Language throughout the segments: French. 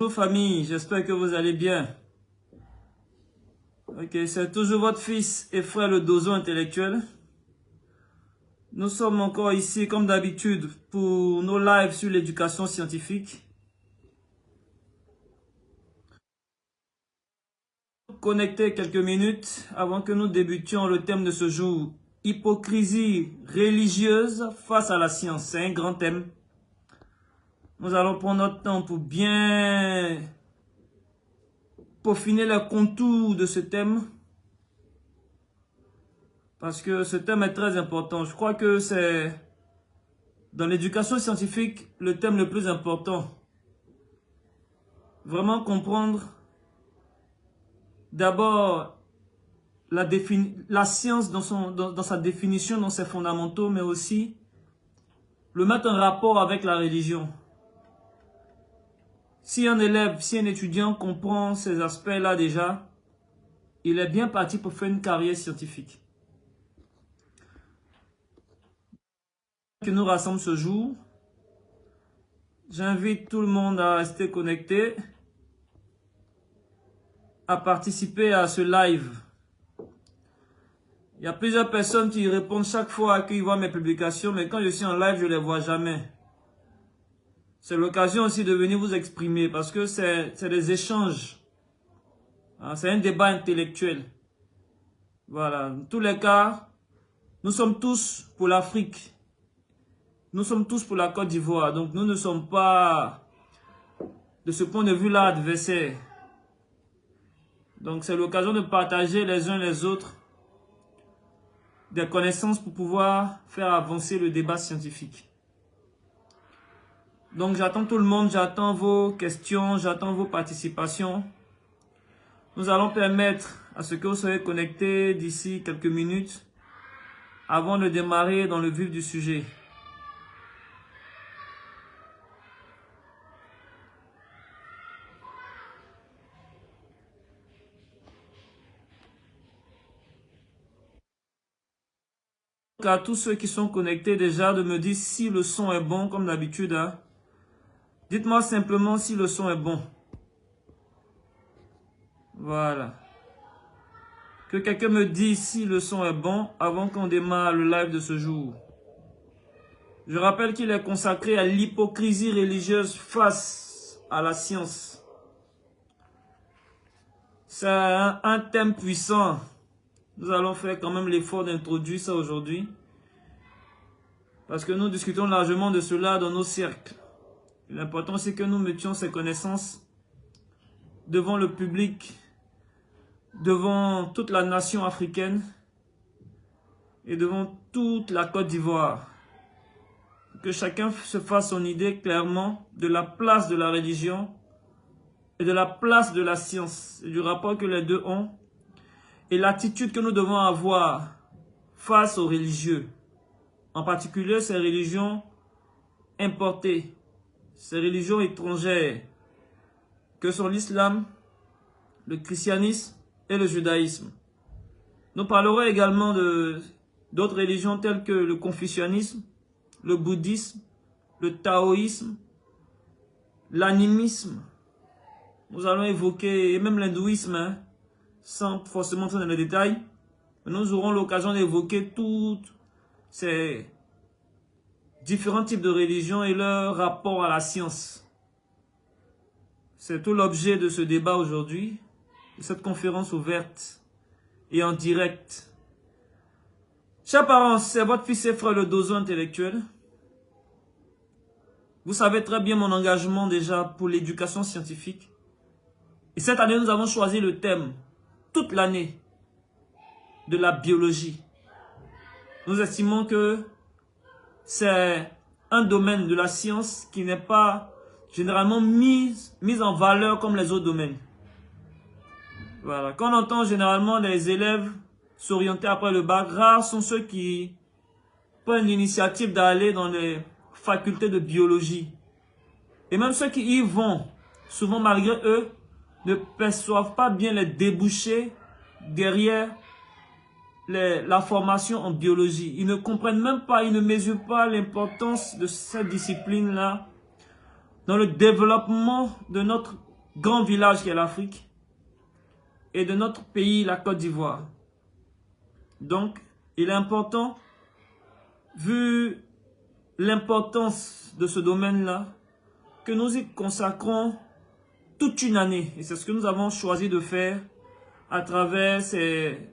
Bonjour famille, j'espère que vous allez bien. Ok, c'est toujours votre fils et frère le Dozo intellectuel. Nous sommes encore ici comme d'habitude pour nos lives sur l'éducation scientifique. Connectez quelques minutes avant que nous débutions le thème de ce jour. Hypocrisie religieuse face à la science. C'est un grand thème. Nous allons prendre notre temps pour bien peaufiner les contours de ce thème. Parce que ce thème est très important. Je crois que c'est dans l'éducation scientifique le thème le plus important. Vraiment comprendre d'abord la science dans sa définition, dans ses fondamentaux, mais aussi le mettre en rapport avec la religion. Si un élève, si un étudiant comprend ces aspects-là déjà, il est bien parti pour faire une carrière scientifique. Que nous rassemble ce jour, j'invite tout le monde à rester connecté, à participer à ce live. Il y a plusieurs personnes qui répondent chaque fois qu'ils voient mes publications, mais quand je suis en live, je ne les vois jamais. C'est l'occasion aussi de venir vous exprimer parce que c'est des échanges. C'est un débat intellectuel. Voilà. Dans tous les cas, nous sommes tous pour l'Afrique. Nous sommes tous pour la Côte d'Ivoire. Donc nous ne sommes pas, de ce point de vue-là, adversaires. Donc c'est l'occasion de partager les uns les autres des connaissances pour pouvoir faire avancer le débat scientifique. Donc j'attends tout le monde, j'attends vos questions, j'attends vos participations. Nous allons permettre à ce que vous soyez connectés d'ici quelques minutes avant de démarrer dans le vif du sujet. À tous ceux qui sont connectés déjà, de me dire si le son est bon comme d'habitude. Dites-moi simplement si le son est bon. Voilà. Que quelqu'un me dise si le son est bon avant qu'on démarre le live de ce jour. Je rappelle qu'il est consacré à l'hypocrisie religieuse face à la science. C'est un thème puissant. Nous allons faire quand même l'effort d'introduire ça aujourd'hui. Parce que nous discutons largement de cela dans nos cercles. L'important c'est que nous mettions ces connaissances devant le public, devant toute la nation africaine et devant toute la Côte d'Ivoire. Que chacun se fasse son idée clairement de la place de la religion et de la place de la science et du rapport que les deux ont et l'attitude que nous devons avoir face aux religieux. En particulier ces religions importées, ces religions étrangères que sont l'islam, le christianisme et le judaïsme. Nous parlerons également d'autres religions telles que le confucianisme, le bouddhisme, le taoïsme, l'animisme. Nous allons évoquer, et même l'hindouisme, sans forcément entrer dans les détails. Nous aurons l'occasion d'évoquer toutes ces différents types de religions et leur rapport à la science. C'est tout l'objet de ce débat aujourd'hui, de cette conférence ouverte et en direct. Chers parents, c'est votre fils et frère le Dozo intellectuel. Vous savez très bien mon engagement déjà pour l'éducation scientifique. Et cette année, nous avons choisi le thème, toute l'année, de la biologie. Nous estimons que c'est un domaine de la science qui n'est pas généralement mis en valeur comme les autres domaines. Voilà. Quand on entend généralement les élèves s'orienter après le bac, rares sont ceux qui prennent l'initiative d'aller dans les facultés de biologie. Et même ceux qui y vont, souvent malgré eux, ne perçoivent pas bien les débouchés derrière la formation en biologie. Ils ne comprennent même pas, ils ne mesurent pas l'importance de cette discipline-là dans le développement de notre grand village qui est l'Afrique et de notre pays, la Côte d'Ivoire. Donc, il est important, vu l'importance de ce domaine-là, que nous y consacrons toute une année. Et c'est ce que nous avons choisi de faire à travers ces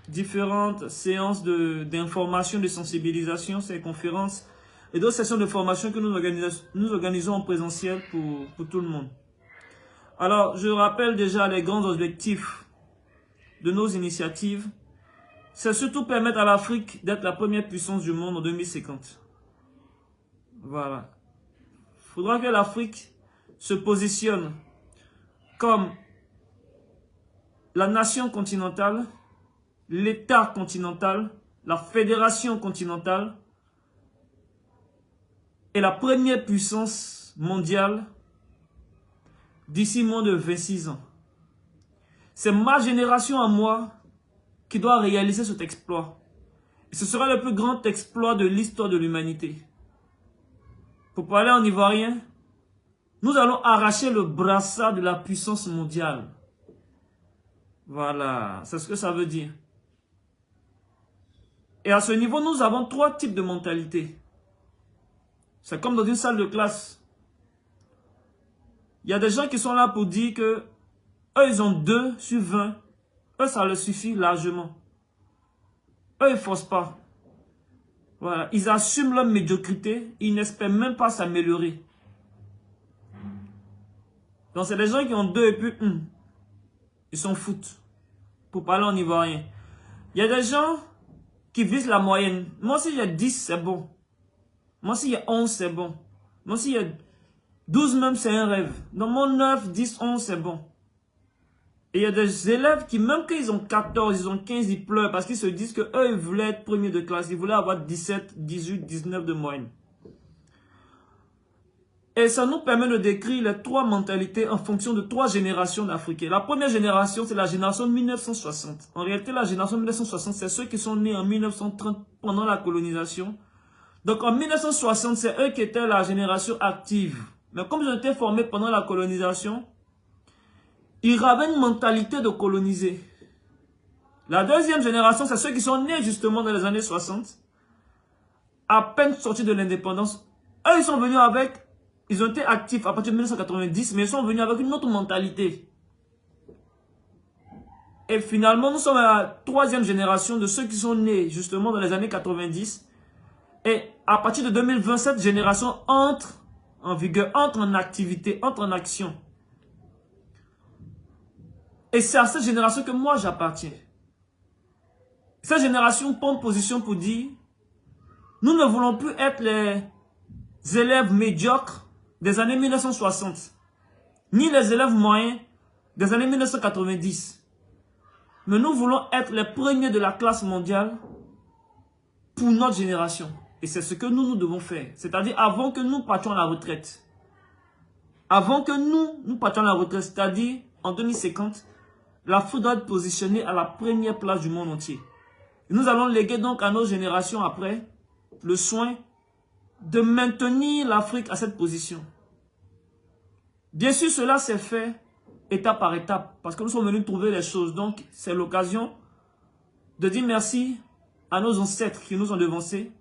différentes séances d'information, de sensibilisation, ces conférences et d'autres sessions de formation que nous organisons en présentiel pour tout le monde. Alors, je rappelle déjà les grands objectifs de nos initiatives. C'est surtout permettre à l'Afrique d'être la première puissance du monde en 2050. Voilà. Il faudra que l'Afrique se positionne comme la nation continentale, l'État continental, la fédération continentale et la première puissance mondiale d'ici moins de 26 ans. C'est ma génération à moi qui doit réaliser cet exploit. Et ce sera le plus grand exploit de l'histoire de l'humanité. Pour parler en ivoirien, nous allons arracher le brassard de la puissance mondiale. Voilà, c'est ce que ça veut dire. Et à ce niveau, nous avons 3 types de mentalités. C'est comme dans une salle de classe. Il y a des gens qui sont là pour dire que eux, ils ont 2 sur 20. Eux, ça leur suffit largement. Eux, ils ne forcent pas. Voilà, ils assument leur médiocrité. Ils n'espèrent même pas s'améliorer. Donc, c'est des gens qui ont 2 et puis 1. Ils s'en foutent. Pour parler en ivoirien. Il y a des gens qui visent la moyenne. Moi, s'il y a 10, c'est bon. Moi, s'il y a 11, c'est bon. Moi, s'il y a 12 même, c'est un rêve. Dans mon 9, 10, 11, c'est bon. Et il y a des élèves qui, même quand ils ont 14, ils ont 15, ils pleurent parce qu'ils se disent que eux, ils voulaient être premiers de classe. Ils voulaient avoir 17, 18, 19 de moyenne. Et ça nous permet de décrire les 3 mentalités en fonction de 3 générations d'Africains. La première génération, c'est la génération 1960. En réalité, la génération 1960, c'est ceux qui sont nés en 1930 pendant la colonisation. Donc en 1960, c'est eux qui étaient la génération active. Mais comme ils ont été formés pendant la colonisation, ils avaient une mentalité de coloniser. La deuxième génération, c'est ceux qui sont nés justement dans les années 60, à peine sortis de l'indépendance. Eux, ils sont venus avec, ils ont été actifs à partir de 1990, mais ils sont venus avec une autre mentalité. Et finalement, nous sommes à la 3e génération de ceux qui sont nés justement dans les années 90. Et à partir de 2020, cette génération entre en vigueur, entre en activité, entre en action. Et c'est à cette génération que moi j'appartiens. Cette génération prend position pour dire, nous ne voulons plus être les élèves médiocres des années 1960, ni les élèves moyens des années 1990. Mais nous voulons être les premiers de la classe mondiale pour notre génération. Et c'est ce que nous devons faire. C'est-à-dire avant que nous partions à la retraite. Avant que nous partions à la retraite, c'est-à-dire en 2050, l'Afrique doit être positionnée à la première place du monde entier. Et nous allons léguer donc à nos générations après le soin de maintenir l'Afrique à cette position. Bien sûr, cela s'est fait étape par étape parce que nous sommes venus trouver les choses. Donc, c'est l'occasion de dire merci à nos ancêtres qui nous ont devancés.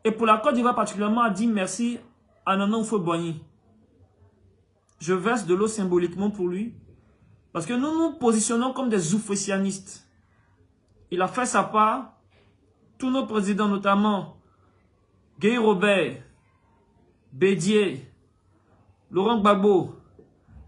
Et pour la Côte d'Ivoire particulièrement, à dire merci à Nana Houphouët-Boigny. Je verse de l'eau symboliquement pour lui. Parce que nous nous positionnons comme des oufouétianistes. Il a fait sa part. Tous nos présidents, notamment Guy Robert, Bédier, Laurent Gbagbo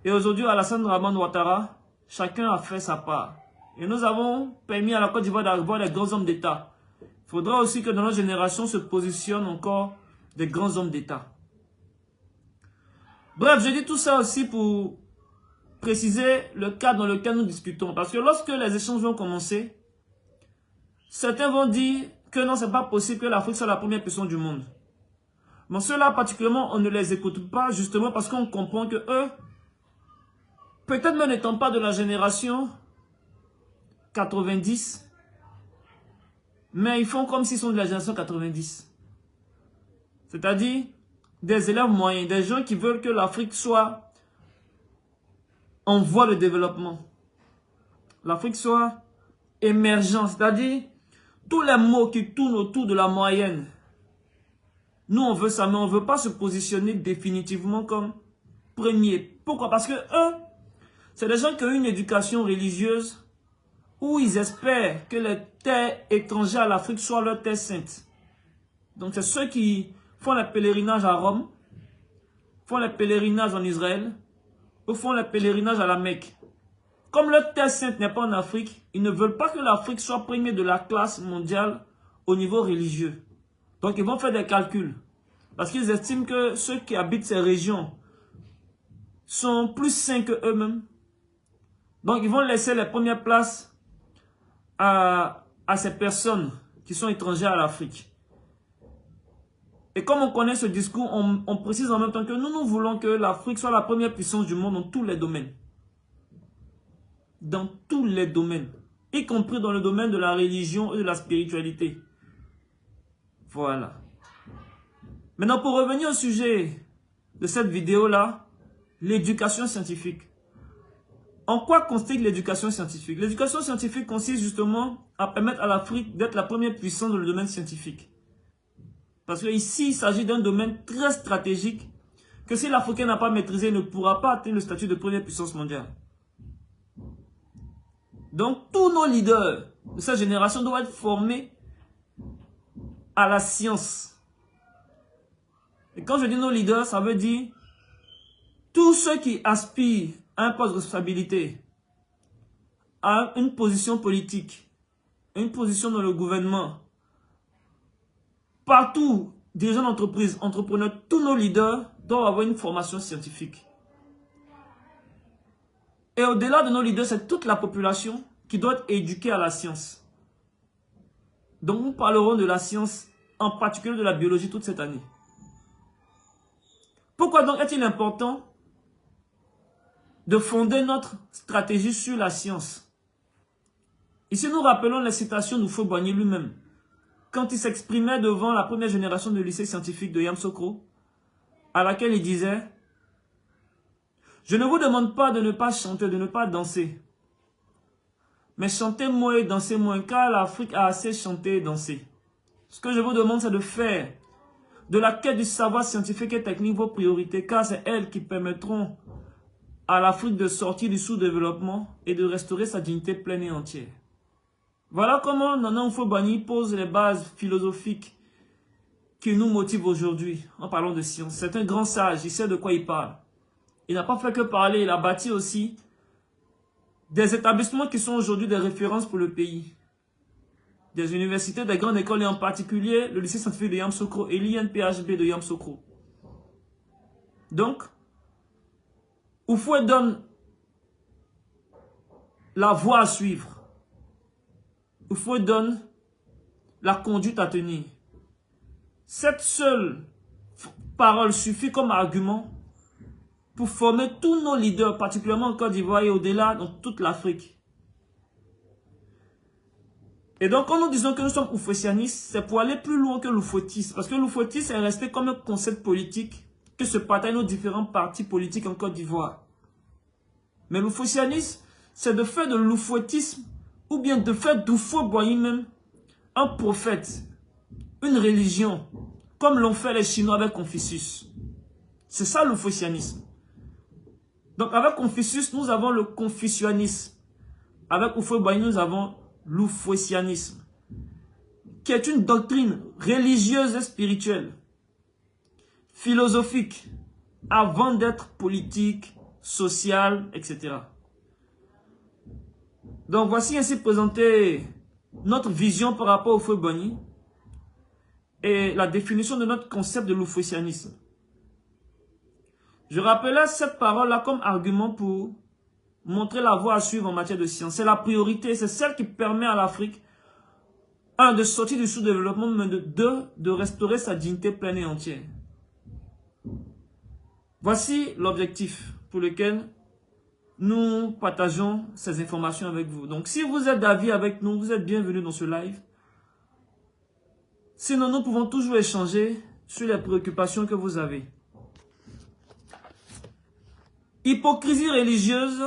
et aujourd'hui Alassane Dramane Ouattara, chacun a fait sa part. Et nous avons permis à la Côte d'Ivoire d'avoir des grands hommes d'État. Il faudra aussi que dans notre génération se positionnent encore des grands hommes d'État. Bref, je dis tout ça aussi pour préciser le cadre dans lequel nous discutons. Parce que lorsque les échanges vont commencer, certains vont dire que non, c'est pas possible que l'Afrique soit la première puissance du monde. Mais ceux-là, particulièrement, on ne les écoute pas justement parce qu'on comprend que eux, peut-être même n'étant pas de la génération 90, mais ils font comme s'ils sont de la génération 90. C'est-à-dire des élèves moyens, des gens qui veulent que l'Afrique soit en voie de développement. L'Afrique soit émergente, c'est-à-dire tous les mots qui tournent autour de la moyenne. Nous, on veut ça, mais on ne veut pas se positionner définitivement comme premier. Pourquoi? Parce que eux, c'est des gens qui ont une éducation religieuse où ils espèrent que les terres étrangères à l'Afrique soient leurs terres saintes. Donc, c'est ceux qui font les pèlerinages à Rome, font les pèlerinages en Israël, ou font les pèlerinages à la Mecque. Comme leur terre sainte n'est pas en Afrique, ils ne veulent pas que l'Afrique soit première de la classe mondiale au niveau religieux. Donc, ils vont faire des calculs. Parce qu'ils estiment que ceux qui habitent ces régions sont plus saints que eux-mêmes. Donc, ils vont laisser les premières places à ces personnes qui sont étrangères à l'Afrique. Et comme on connaît ce discours, on précise en même temps que nous voulons que l'Afrique soit la première puissance du monde dans tous les domaines. Dans tous les domaines. Y compris dans le domaine de la religion et de la spiritualité. Voilà. Maintenant, pour revenir au sujet de cette vidéo-là, l'éducation scientifique. En quoi consiste l'éducation scientifique? L'éducation scientifique consiste justement à permettre à l'Afrique d'être la première puissance dans le domaine scientifique. Parce que ici, il s'agit d'un domaine très stratégique que si l'Africain n'a pas maîtrisé, il ne pourra pas atteindre le statut de première puissance mondiale. Donc, tous nos leaders de cette génération doivent être formés à la science. Et quand je dis nos leaders, ça veut dire tous ceux qui aspirent à un poste de responsabilité, à une position politique, une position dans le gouvernement, partout, dirigeants d'entreprise, entrepreneurs, tous nos leaders doivent avoir une formation scientifique. Et au-delà de nos leaders, c'est toute la population qui doit être éduquée à la science. Donc nous parlerons de la science, en particulier de la biologie, toute cette année. Pourquoi donc est-il important de fonder notre stratégie sur la science? Ici, nous rappelons les citations d'Houphouët-Boigny lui-même. Quand il s'exprimait devant la première génération de lycée scientifique de Yamoussoukro, à laquelle il disait « Je ne vous demande pas de ne pas chanter, de ne pas danser, mais chantez moins et dansez moins, car l'Afrique a assez chanté et dansé. Ce que je vous demande, c'est de faire de la quête du savoir scientifique et technique vos priorités, car c'est elles qui permettront à l'Afrique de sortir du sous-développement et de restaurer sa dignité pleine et entière. » Voilà comment Nana Houphouët-Boigny pose les bases philosophiques qui nous motivent aujourd'hui en parlant de science. C'est un grand sage, il sait de quoi il parle. Il n'a pas fait que parler, il a bâti aussi des établissements qui sont aujourd'hui des références pour le pays. Des universités, des grandes écoles et en particulier le lycée scientifique de Yamoussoukro et l'INPHB de Yamoussoukro. Donc, Houphouët donne la voie à suivre. Houphouët donne la conduite à tenir. Cette seule parole suffit comme argument pour former tous nos leaders, particulièrement en Côte d'Ivoire et au-delà dans toute l'Afrique. Et donc, quand nous disons que nous sommes oufouétianistes, c'est pour aller plus loin que l'oufouétisme. Parce que l'oufouétisme est resté comme un concept politique que se partagent nos différents partis politiques en Côte d'Ivoire. Mais l'oufouétianisme, c'est de faire de l'oufouétisme ou bien de faire d'Houphouët-Boigny même un prophète, une religion, comme l'ont fait les Chinois avec Confucius. C'est ça l'oufouétianisme. Donc avec Confucius, nous avons le confucianisme. Avec Houphouët-Boigny, nous avons l'oufouétianisme, qui est une doctrine religieuse et spirituelle, philosophique, avant d'être politique, sociale, etc. Donc voici ainsi présenté notre vision par rapport au Houphouët-Boigny et la définition de notre concept de l'oufouétianisme. Je rappelais cette parole-là comme argument pour montrer la voie à suivre en matière de science. C'est la priorité, c'est celle qui permet à l'Afrique, un, de sortir du sous-développement, mais deux, de restaurer sa dignité pleine et entière. Voici l'objectif pour lequel nous partageons ces informations avec vous. Donc, si vous êtes d'avis avec nous, vous êtes bienvenus dans ce live. Sinon, nous pouvons toujours échanger sur les préoccupations que vous avez. Hypocrisie religieuse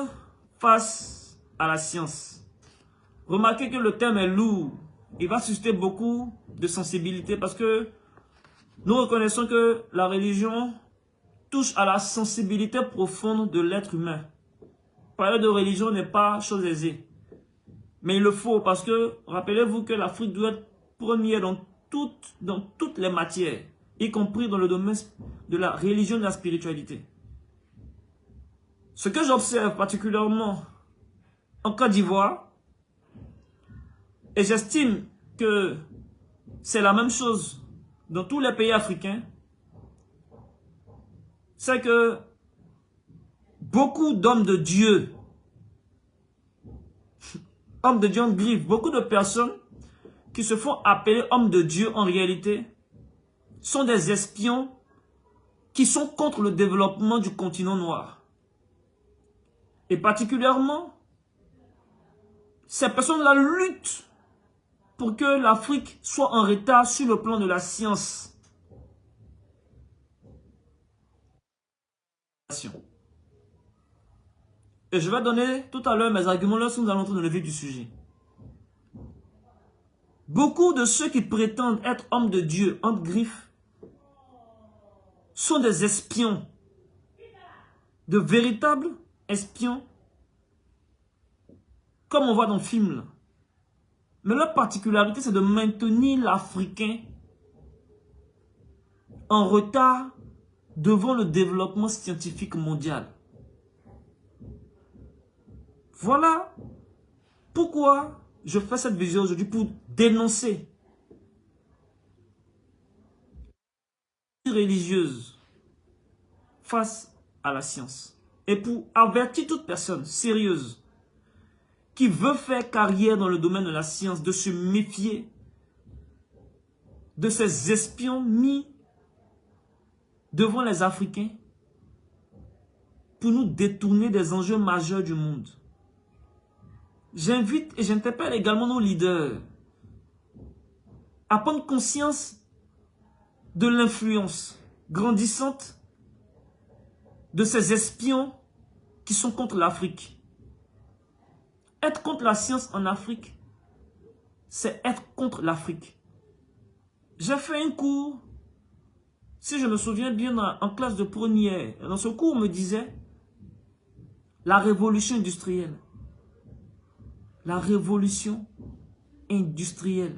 face à la science. Remarquez que le thème est lourd. Il va susciter beaucoup de sensibilité parce que nous reconnaissons que la religion touche à la sensibilité profonde de l'être humain. Parler de religion n'est pas chose aisée. Mais il le faut parce que, rappelez-vous que l'Afrique doit être première dans toutes les matières, y compris dans le domaine de la religion et de la spiritualité. Ce que j'observe particulièrement en Côte d'Ivoire, et j'estime que c'est la même chose dans tous les pays africains, c'est que beaucoup d'hommes de Dieu en griffe, beaucoup de personnes qui se font appeler hommes de Dieu en réalité sont des espions qui sont contre le développement du continent noir. Et particulièrement, ces personnes-là luttent pour que l'Afrique soit en retard sur le plan de la science. Et je vais donner tout à l'heure mes arguments lorsque nous allons entrer dans le vif du sujet. Beaucoup de ceux qui prétendent être hommes de Dieu, entre griffes, sont des espions, de véritables espions, comme on voit dans le film. Là. Mais leur particularité, c'est de maintenir l'Africain en retard devant le développement scientifique mondial. Voilà pourquoi je fais cette vidéo aujourd'hui, pour dénoncer religieuse face à la science et pour avertir toute personne sérieuse qui veut faire carrière dans le domaine de la science de se méfier de ces espions mis devant les Africains pour nous détourner des enjeux majeurs du monde. J'invite et j'interpelle également nos leaders à prendre conscience de l'influence grandissante de ces espions qui sont contre l'Afrique. Être contre la science en Afrique, c'est être contre l'Afrique. J'ai fait un cours, si je me souviens bien, en classe de première. Dans ce cours, on me disait la révolution industrielle. La révolution industrielle.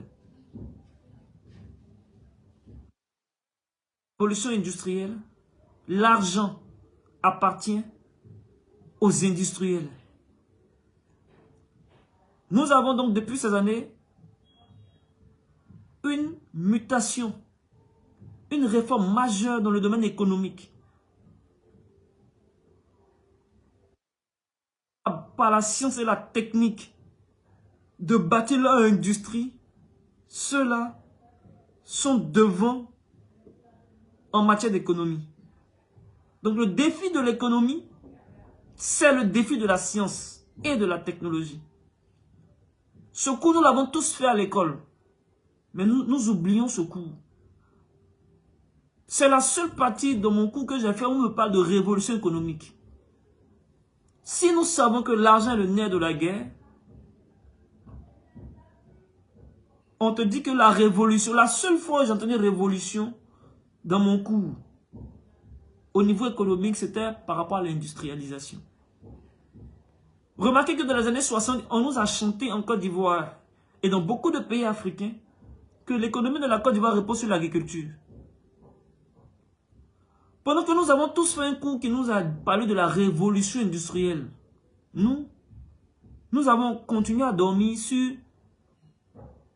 Révolution industrielle, l'argent appartient aux industriels. Nous avons donc depuis ces années une mutation, une réforme majeure dans le domaine économique. Par la science et la technique de bâtir leur industrie, ceux-là sont devant en matière d'économie. Donc le défi de l'économie, c'est le défi de la science et de la technologie. Ce cours, nous l'avons tous fait à l'école. Mais nous oublions ce cours. C'est la seule partie de mon cours que j'ai fait où on me parle de révolution économique. Si nous savons que l'argent est le nerf de la guerre, on te dit que la révolution, la seule fois où j'ai entendu révolution dans mon cours, au niveau économique, c'était par rapport à l'industrialisation. Remarquez que dans les années 60, on nous a chanté en Côte d'Ivoire et dans beaucoup de pays africains que l'économie de la Côte d'Ivoire repose sur l'agriculture. Pendant que nous avons tous fait un cours qui nous a parlé de la révolution industrielle, nous avons continué à dormir sur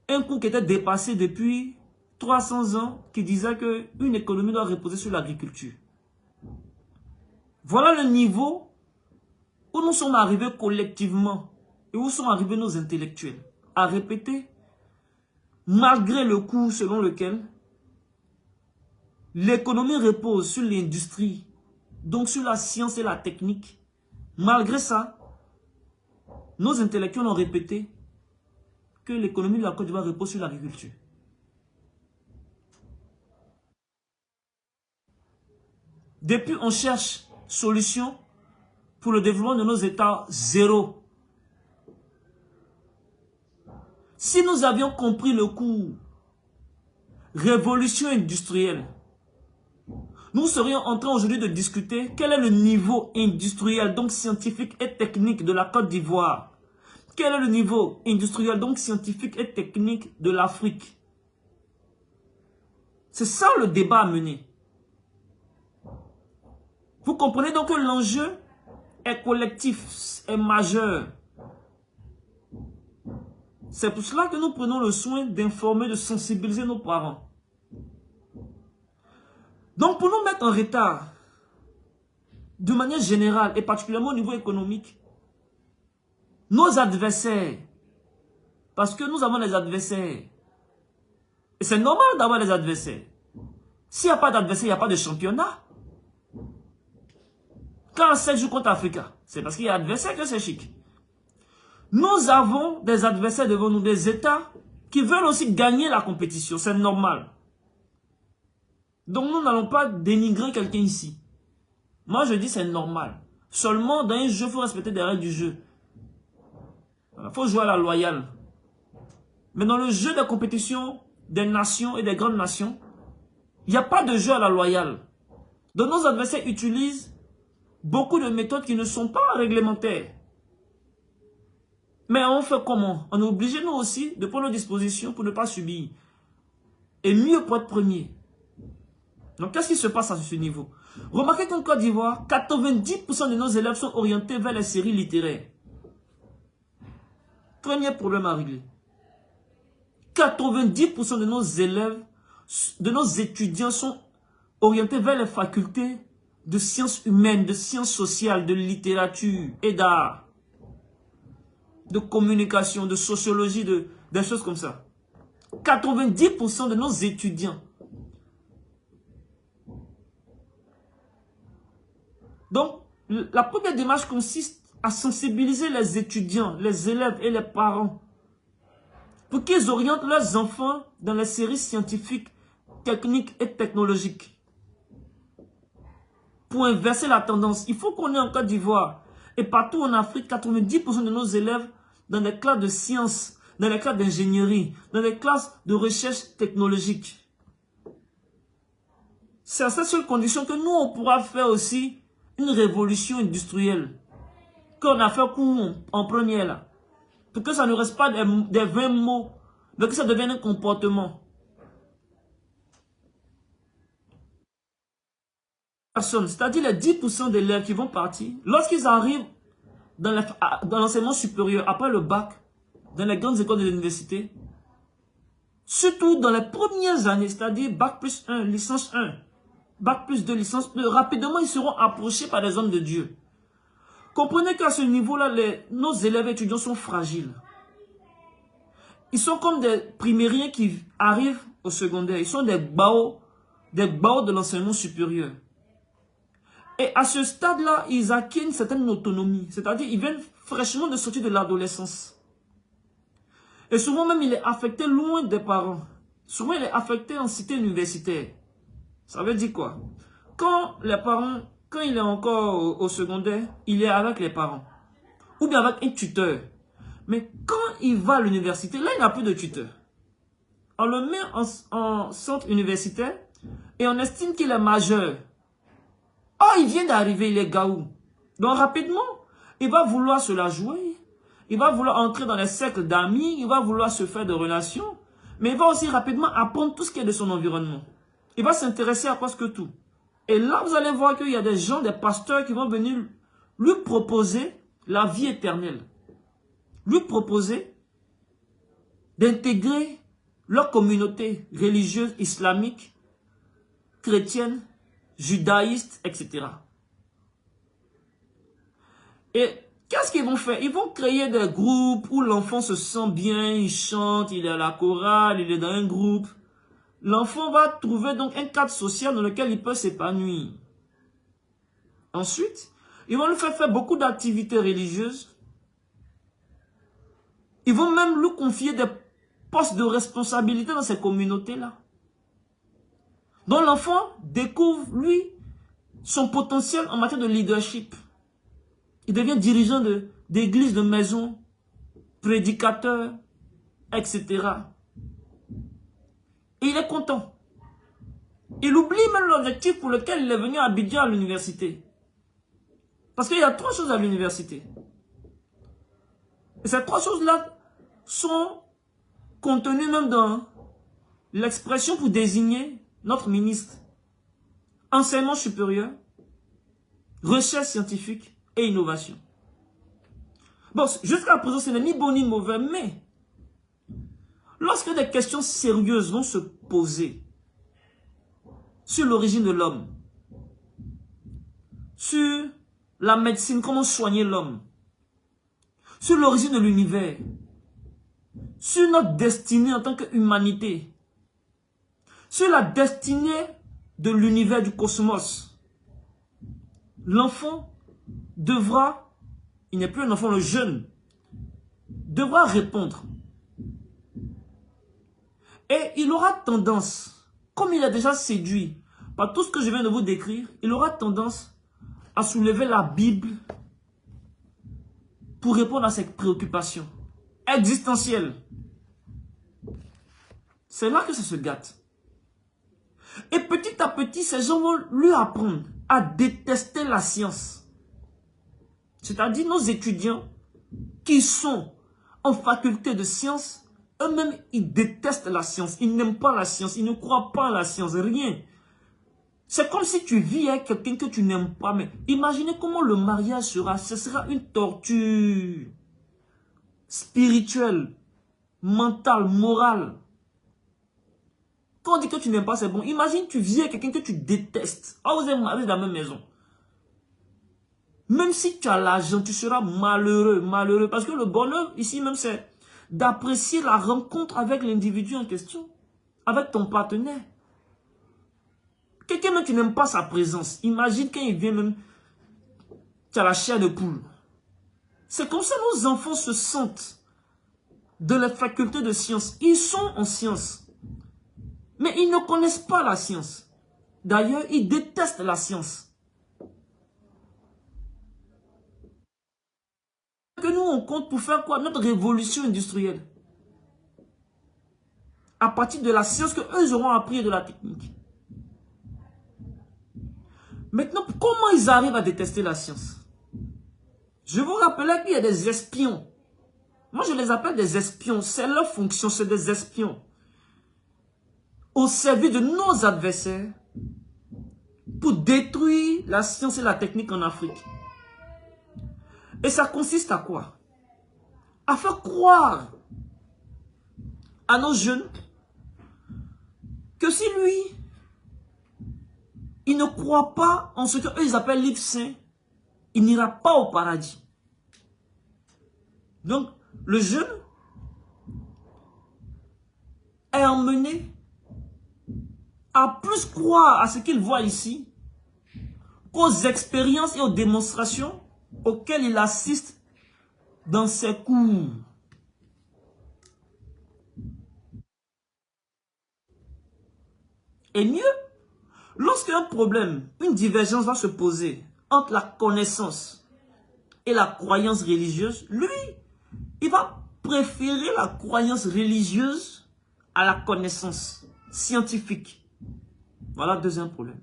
un cours qui était dépassé depuis 300 ans, qui disait qu'une économie doit reposer sur l'agriculture. Voilà le niveau où nous sommes arrivés collectivement et où sont arrivés nos intellectuels à répéter, malgré le cours selon lequel l'économie repose sur l'industrie, donc sur la science et la technique. Malgré ça, nos intellectuels ont répété que l'économie de la Côte d'Ivoire repose sur l'agriculture. Depuis, on cherche solution pour le développement de nos États, zéro. Si nous avions compris le cours révolution industrielle, nous serions en train aujourd'hui de discuter quel est le niveau industriel, donc scientifique et technique de la Côte d'Ivoire. Quel est le niveau industriel, donc scientifique et technique de l'Afrique. C'est ça le débat à mener. Vous comprenez donc que l'enjeu est collectif, est majeur. C'est pour cela que nous prenons le soin d'informer, de sensibiliser nos parents. Donc pour nous mettre en retard, de manière générale et particulièrement au niveau économique, nos adversaires, parce que nous avons des adversaires, et c'est normal d'avoir des adversaires. S'il n'y a pas d'adversaire, il n'y a pas de championnat. Quand on joue contre Africa, c'est parce qu'il y a adversaire que c'est chic. Nous avons des adversaires devant nous, des États qui veulent aussi gagner la compétition, c'est normal. Donc nous n'allons pas dénigrer quelqu'un ici. Moi je dis c'est normal. Seulement dans un jeu, il faut respecter les règles du jeu. Il faut jouer à la loyale. Mais dans le jeu de compétition des nations et des grandes nations, il n'y a pas de jeu à la loyale. Donc nos adversaires utilisent beaucoup de méthodes qui ne sont pas réglementaires. Mais on fait comment? On est obligé nous aussi de prendre nos dispositions pour ne pas subir. Et mieux pour être premier. Donc qu'est-ce qui se passe à ce niveau? Remarquez qu'en Côte d'Ivoire, 90% de nos élèves sont orientés vers les séries littéraires. Premier problème à régler. 90% de nos élèves, de nos étudiants sont orientés vers les facultés de sciences humaines, de sciences sociales, de littérature et d'art, de communication, de sociologie, des choses comme ça. 90% de nos étudiants. Donc, la première démarche consiste à sensibiliser les étudiants, les élèves et les parents pour qu'ils orientent leurs enfants dans les séries scientifiques, techniques et technologiques. Pour inverser la tendance, il faut qu'on ait en Côte d'Ivoire et partout en Afrique, 90% de nos élèves dans les classes de sciences, dans les classes d'ingénierie, dans les classes de recherche technologique. C'est à cette seule condition que nous, on pourra faire aussi une révolution industrielle qu'on a fait en première là. Pour que ça ne reste pas des 20 mots, mais que ça devienne un comportement. C'est-à-dire les 10% d'élèves qui vont partir, lorsqu'ils arrivent dans l'enseignement supérieur, après le bac, dans les grandes écoles de l'université, surtout dans les premières années, c'est-à-dire bac plus 1, licence 1, bac plus 2, licence 2, rapidement ils seront approchés par des hommes de Dieu. Comprenez qu'à ce niveau-là, nos élèves étudiants sont fragiles. Ils sont comme des primériens qui arrivent au secondaire. Ils sont des baos de l'enseignement supérieur. Et à ce stade-là, ils acquièrent une certaine autonomie. C'est-à-dire ils viennent fraîchement de sortir de l'adolescence. Et souvent même, il est affecté loin des parents. Souvent, il est affecté en cité universitaire. Ça veut dire quoi? Quand les parents... Quand il est encore au secondaire, il est avec les parents. Ou bien avec un tuteur. Mais quand il va à l'université, là, il n'a plus de tuteur. On le met en centre universitaire et on estime qu'il est majeur. Oh, il vient d'arriver, il est gaou. Donc rapidement, il va vouloir se la jouer. Il va vouloir entrer dans les cercles d'amis. Il va vouloir se faire des relations. Mais il va aussi rapidement apprendre tout ce qui est de son environnement. Il va s'intéresser à presque tout. Et là, vous allez voir qu'il y a des gens, des pasteurs qui vont venir lui proposer la vie éternelle. Lui proposer d'intégrer leur communauté religieuse islamique, chrétienne, judaïste, etc. Et qu'est-ce qu'ils vont faire? Ils vont créer des groupes où l'enfant se sent bien, il chante, il est à la chorale, il est dans un groupe. L'enfant va trouver donc un cadre social dans lequel il peut s'épanouir. Ensuite, ils vont lui faire beaucoup d'activités religieuses. Ils vont même lui confier des postes de responsabilité dans ces communautés-là. Donc l'enfant découvre, lui, son potentiel en matière de leadership. Il devient dirigeant d'église, de maison, prédicateur, etc. Et il est content. Il oublie même l'objectif pour lequel il est venu à Abidjan à l'université. Parce qu'il y a 3 choses à l'université. Et ces 3 choses-là sont contenues même dans l'expression pour désigner notre ministre. Enseignement supérieur, recherche scientifique et innovation. Bon, jusqu'à présent, ce n'est ni bon ni mauvais, mais lorsque des questions sérieuses vont se poser sur l'origine de l'homme, sur la médecine, comment soigner l'homme, sur l'origine de l'univers, sur notre destinée en tant qu'humanité, sur la destinée de l'univers, du cosmos, l'enfant devra, il n'est plus un enfant, le jeune, devra répondre. Et il aura tendance, comme il est déjà séduit par tout ce que je viens de vous décrire, il aura tendance à soulever la Bible pour répondre à ses préoccupations existentielles. C'est là que ça se gâte. Et petit à petit, ces gens vont lui apprendre à détester la science. C'est-à-dire nos étudiants qui sont en faculté de sciences, eux-mêmes, ils détestent la science. Ils n'aiment pas la science. Ils ne croient pas à la science. Rien. C'est comme si tu vis avec quelqu'un que tu n'aimes pas. Mais imaginez comment le mariage sera. Ce sera une torture spirituelle, mentale, morale. Quand on dit que tu n'aimes pas, c'est bon. Imagine tu vis avec quelqu'un que tu détestes. Ah, vous êtes mariés dans la même maison. Même si tu as l'argent, tu seras malheureux, malheureux. Parce que le bonheur, ici même, c'est d'apprécier la rencontre avec l'individu en question, avec ton partenaire. Quelqu'un même tu n'aimes pas sa présence, imagine quand il vient même, tu as la chair de poule. C'est comme ça que nos enfants se sentent de la faculté de sciences. Ils sont en sciences, mais ils ne connaissent pas la science. D'ailleurs, ils détestent la science. Que nous, on compte pour faire quoi? Notre révolution industrielle. À partir de la science que eux auront appris et de la technique. Maintenant, comment ils arrivent à détester la science? Je vous rappelais qu'il y a des espions. Moi, je les appelle des espions. C'est leur fonction, c'est des espions. Au service de nos adversaires pour détruire la science et la technique en Afrique. Et ça consiste à quoi? À faire croire à nos jeunes que si lui, il ne croit pas en ce qu'eux ils appellent livre saint, il n'ira pas au paradis. Donc, le jeune est emmené à plus croire à ce qu'il voit ici qu'aux expériences et aux démonstrations auxquelles il assiste dans ses cours. Et mieux, lorsqu'un problème, une divergence va se poser entre la connaissance et la croyance religieuse, lui, il va préférer la croyance religieuse à la connaissance scientifique. Voilà le deuxième problème.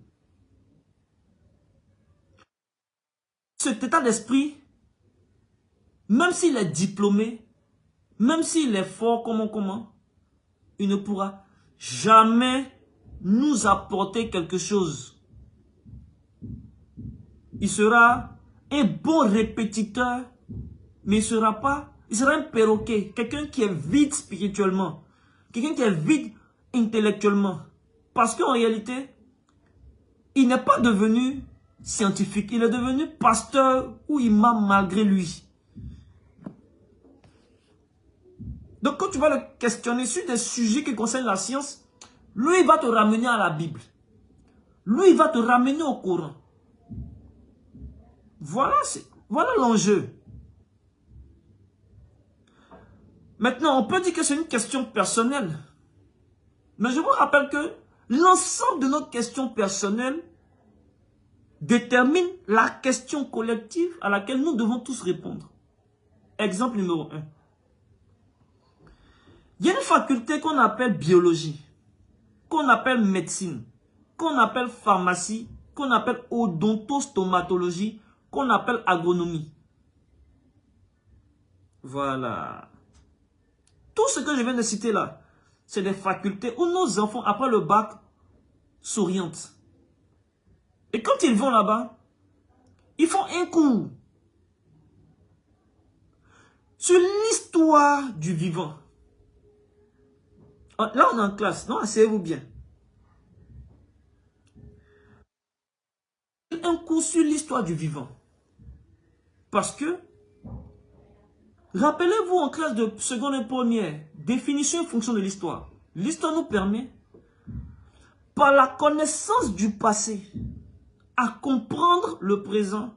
Cet état d'esprit, même s'il est diplômé, même s'il est fort, comment, il ne pourra jamais nous apporter quelque chose. Il sera un bon répétiteur, mais il sera un perroquet, quelqu'un qui est vide spirituellement, quelqu'un qui est vide intellectuellement. Parce qu'en réalité, il n'est pas devenu scientifique, il est devenu pasteur ou imam malgré lui. Donc quand tu vas le questionner sur des sujets qui concernent la science, lui il va te ramener à la Bible. Lui il va te ramener au Coran. Voilà l'enjeu. Maintenant, on peut dire que c'est une question personnelle. Mais je vous rappelle que l'ensemble de nos questions personnelles détermine la question collective à laquelle nous devons tous répondre. Exemple numéro 1. Il y a une faculté qu'on appelle biologie, qu'on appelle médecine, qu'on appelle pharmacie, qu'on appelle odontostomatologie, qu'on appelle agronomie. Voilà. Tout ce que je viens de citer là, c'est des facultés où nos enfants, après le bac, s'orientent. Et quand ils vont là-bas, ils font un cours sur l'histoire du vivant. Là, on est en classe. Non, asseyez-vous bien. Un cours sur l'histoire du vivant. Parce que, rappelez-vous en classe de seconde et première, définition et fonction de l'histoire. L'histoire nous permet, par la connaissance du passé, à comprendre le présent,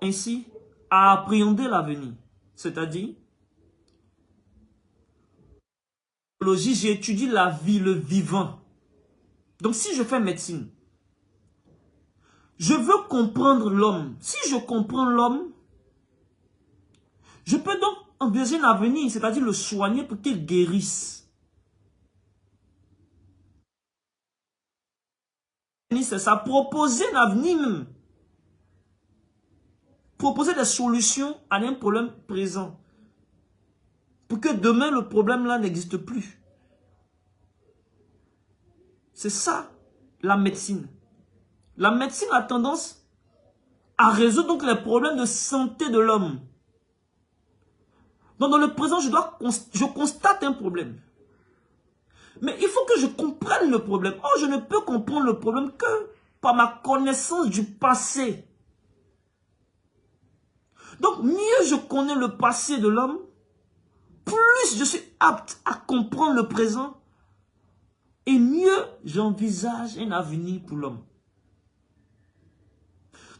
ainsi à appréhender l'avenir. C'est-à-dire, j'étudie la vie, le vivant. Donc si je fais médecine, je veux comprendre l'homme. Si je comprends l'homme, je peux donc envisager un avenir, c'est-à-dire le soigner pour qu'il guérisse. C'est ça, proposer un avenir même. Proposer des solutions à un problème présent. Pour que demain, le problème là n'existe plus. C'est ça, la médecine. La médecine a tendance à résoudre donc les problèmes de santé de l'homme. Donc dans le présent, je constate un problème. Mais il faut que je comprenne le problème. Oh, je ne peux comprendre le problème que par ma connaissance du passé. Donc mieux je connais le passé de l'homme, plus je suis apte à comprendre le présent et mieux j'envisage un avenir pour l'homme.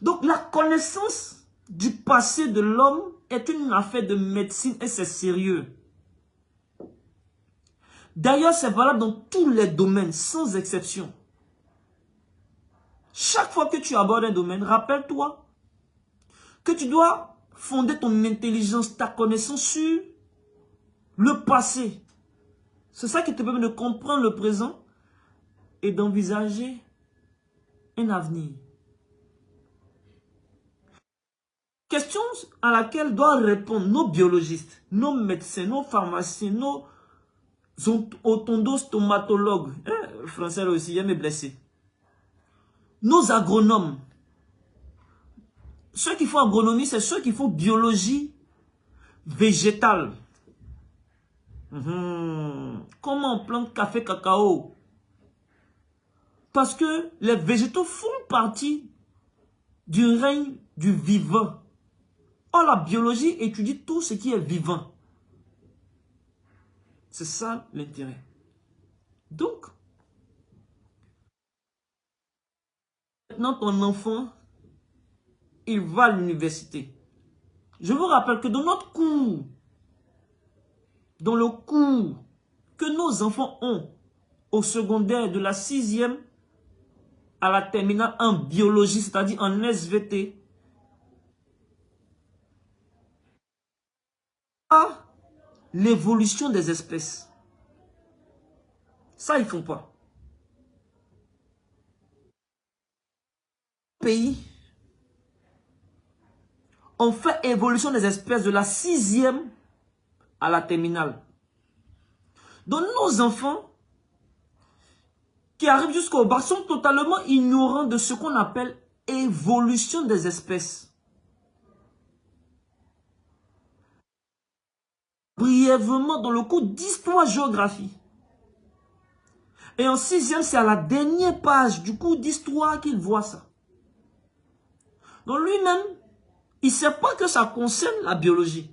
Donc la connaissance du passé de l'homme est une affaire de médecine et c'est sérieux. D'ailleurs, c'est valable dans tous les domaines, sans exception. Chaque fois que tu abordes un domaine, rappelle-toi que tu dois fonder ton intelligence, ta connaissance sur le passé. C'est ça qui te permet de comprendre le présent et d'envisager un avenir. Question à laquelle doivent répondre nos biologistes, nos médecins, nos pharmaciens, nos odontostomatologues. Le français là aussi, il y a mes blessés. Nos agronomes. Ceux qui font agronomie, c'est ceux qui font biologie végétale. Comment on plante café, cacao? Parce que les végétaux font partie du règne du vivant. Or, la biologie étudie tout ce qui est vivant. C'est ça l'intérêt. Donc, maintenant ton enfant, il va à l'université. Je vous rappelle que dans notre cours, dans le cours que nos enfants ont au secondaire de la 6e à la terminale en biologie, c'est-à-dire en SVT, à l'évolution des espèces. Ça, ils ne font pas. Pays, on fait évolution des espèces de la 6e à la terminale. Donc nos enfants qui arrivent jusqu'au bac sont totalement ignorants de ce qu'on appelle évolution des espèces. Brièvement dans le cours d'histoire-géographie. Et en 6e, c'est à la dernière page du cours d'histoire qu'il voit ça. Donc lui-même, il ne sait pas que ça concerne la biologie.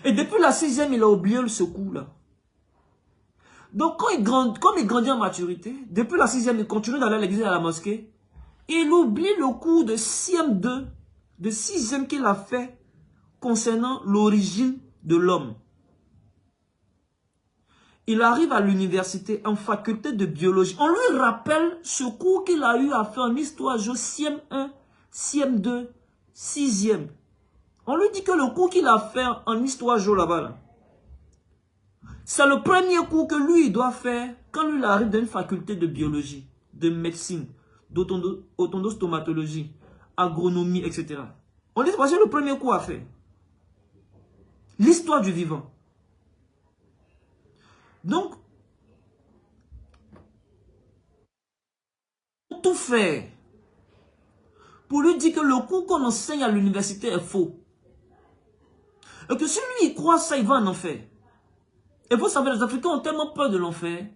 Et depuis la 6e, il a oublié ce cours-là. Donc comme il grandit en maturité, depuis la 6e, il continue d'aller à l'église et à la mosquée. Il oublie le cours de CM2, de 6e qu'il a fait concernant l'origine de l'homme. il arrive à l'université en faculté de biologie. On lui rappelle ce cours qu'il a eu à faire en histoire géo CM1, CM2, 6e. On lui dit que le cours qu'il a fait en histoire géo là-bas, là, c'est le premier cours que lui, il doit faire quand lui il arrive dans une faculté de biologie, de médecine, d'autostomatologie, agronomie, etc. On dit que c'est le premier cours à faire. L'histoire du vivant. Donc, tout faire pour lui dire que le cours qu'on enseigne à l'université est faux. Et que si lui il croit ça, il va en enfer. Et vous savez, les Africains ont tellement peur de l'enfer.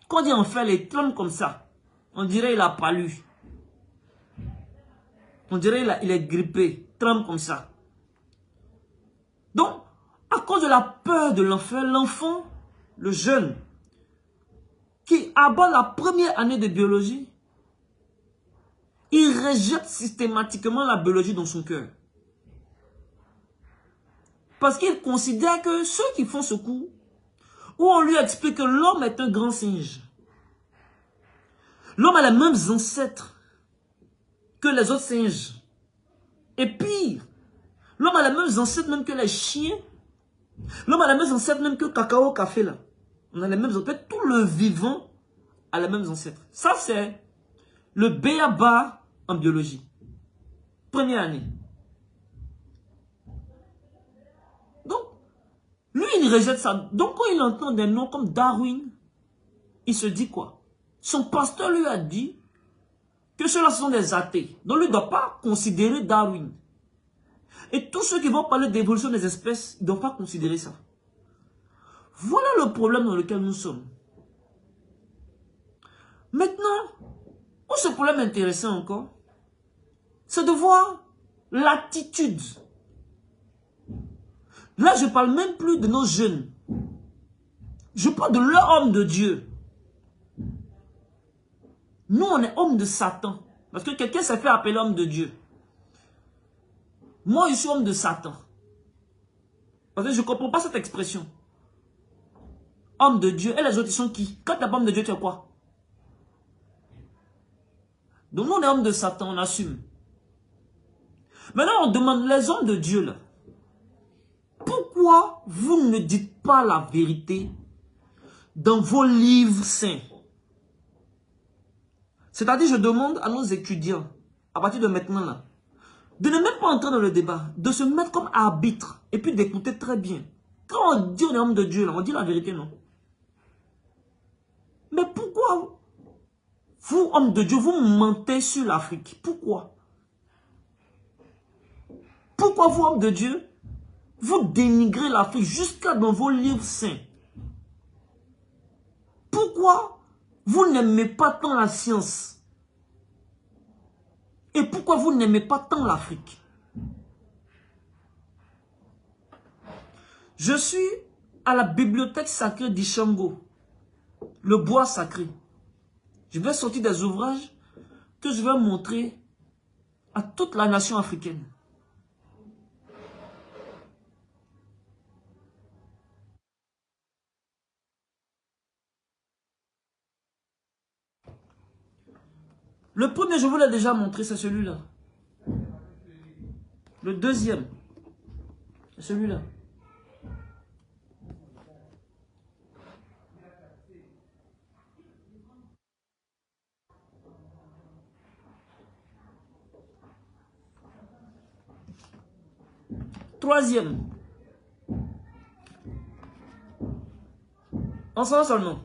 Quand on dit enfer, les tremble comme ça. On dirait il a palu. On dirait il est grippé. Tremble comme ça. Donc, à cause de la peur de l'enfer, l'enfant, le jeune, qui aborde la première année de biologie, il rejette systématiquement la biologie dans son cœur. Parce qu'il considère que ceux qui font ce cours, où on lui explique que l'homme est un grand singe, l'homme a les mêmes ancêtres que les autres singes. Et pire, l'homme a les mêmes ancêtres même que les chiens. L'homme a les mêmes ancêtres même que le cacao, café là. On a les mêmes ancêtres. Tout le vivant a les mêmes ancêtres. Ça c'est le b.a.-ba en biologie. Première année. Donc, lui il rejette ça. Donc quand il entend des noms comme Darwin, il se dit quoi? Son pasteur lui a dit que ceux-là sont des athées. Donc lui ne doit pas considérer Darwin. Et tous ceux qui vont parler d'évolution des espèces, ils ne doivent pas considérer ça. Voilà le problème dans lequel nous sommes. Maintenant, où ce problème est intéressant encore, c'est de voir l'attitude. Là, je ne parle même plus de nos jeunes. Je parle de leur homme de Dieu. Nous, on est homme de Satan. Parce que quelqu'un s'est fait appeler homme de Dieu. Moi, je suis homme de Satan. Parce que je ne comprends pas cette expression. Homme de Dieu. Et les autres, ils sont qui? Quand tu n'es pas homme de Dieu, tu es quoi? Donc, nous, on est homme de Satan, on assume. Maintenant, on demande les hommes de Dieu, là. Pourquoi vous ne dites pas la vérité dans vos livres saints? C'est-à-dire, je demande à nos étudiants, à partir de maintenant, là, de ne même pas entrer dans le débat, de se mettre comme arbitre, et puis d'écouter très bien. Quand on dit on est homme de Dieu, là, on dit la vérité, non? Mais pourquoi vous, homme de Dieu, vous mentez sur l'Afrique? Pourquoi? Pourquoi vous, homme de Dieu, vous dénigrez l'Afrique jusqu'à dans vos livres saints? Pourquoi vous n'aimez pas tant la science? Et pourquoi vous n'aimez pas tant l'Afrique? Je suis à la bibliothèque sacrée d'Ishango, le bois sacré. Je vais sortir des ouvrages que je vais montrer à toute la nation africaine. Le premier, je vous l'ai déjà montré, c'est celui-là. Le deuxième, c'est celui-là. Troisième. Ensemble seulement.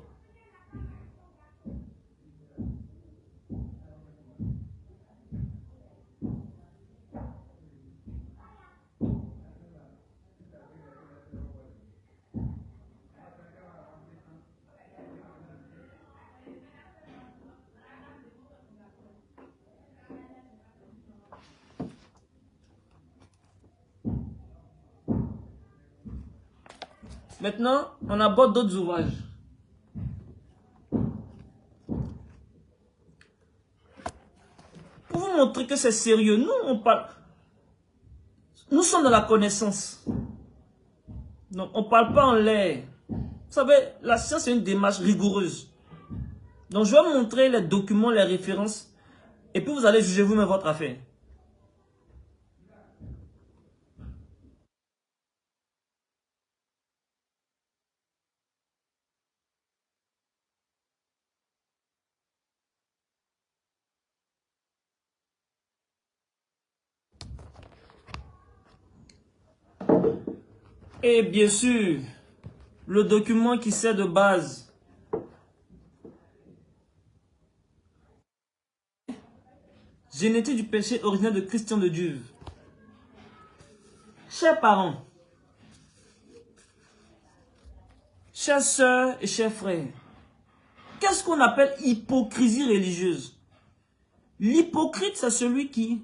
Maintenant, on aborde d'autres ouvrages. Pour vous montrer que c'est sérieux, nous, on parle. Nous sommes dans la connaissance. Donc, on ne parle pas en l'air. Vous savez, la science est une démarche rigoureuse. Donc, je vais vous montrer les documents, les références, et puis vous allez juger vous-même votre affaire. Et bien sûr, le document qui sert de base. Génétique du péché originel de Christian de Duve. Chers parents, chères sœurs et chers frères, qu'est-ce qu'on appelle hypocrisie religieuse? L'hypocrite, c'est celui qui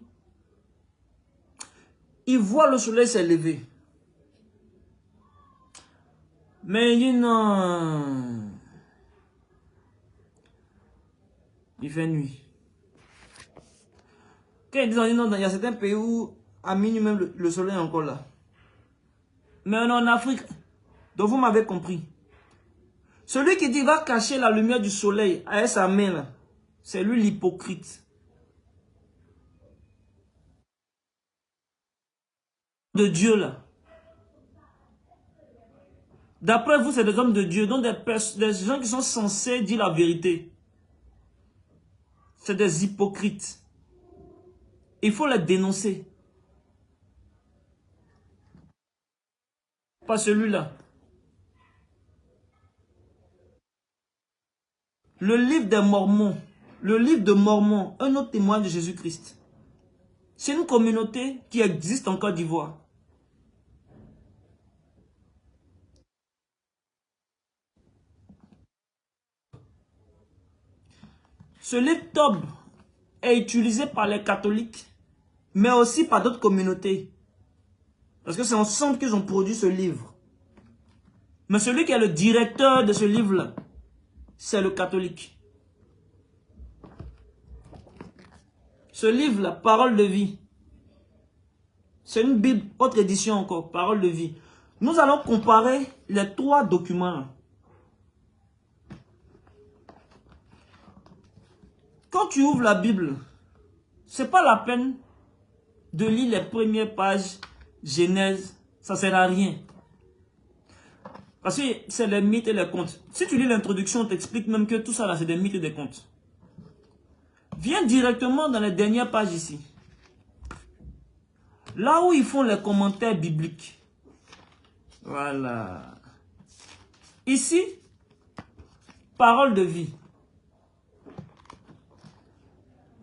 il voit le soleil s'élever. Mais il dit non. Il fait nuit. Quand ils disent non, il y a certains pays où à minuit même le soleil est encore là. Mais on est en Afrique. Donc vous m'avez compris. Celui qui dit va cacher la lumière du soleil avec sa main là, c'est lui l'hypocrite. De Dieu là. D'après vous, c'est des hommes de Dieu, donc des gens qui sont censés dire la vérité. C'est des hypocrites. Il faut les dénoncer. Pas celui-là. Le livre des Mormons. Le livre de Mormons, un autre témoin de Jésus-Christ. C'est une communauté qui existe en Côte d'Ivoire. Ce livre Tob est utilisé par les catholiques, mais aussi par d'autres communautés. Parce que c'est ensemble qu'ils ont produit ce livre. Mais celui qui est le directeur de ce livre-là, c'est le catholique. Ce livre-là, Parole de vie, c'est une Bible, autre édition encore, Parole de vie. Nous allons comparer les trois documents. Quand tu ouvres la Bible, c'est pas la peine de lire les premières pages, Genèse, ça ne sert à rien. Parce que c'est les mythes et les contes. Si tu lis l'introduction, on t'explique même que tout ça là, c'est des mythes et des contes. Viens directement dans les dernières pages ici. Là où ils font les commentaires bibliques. Voilà. Ici, parole de vie.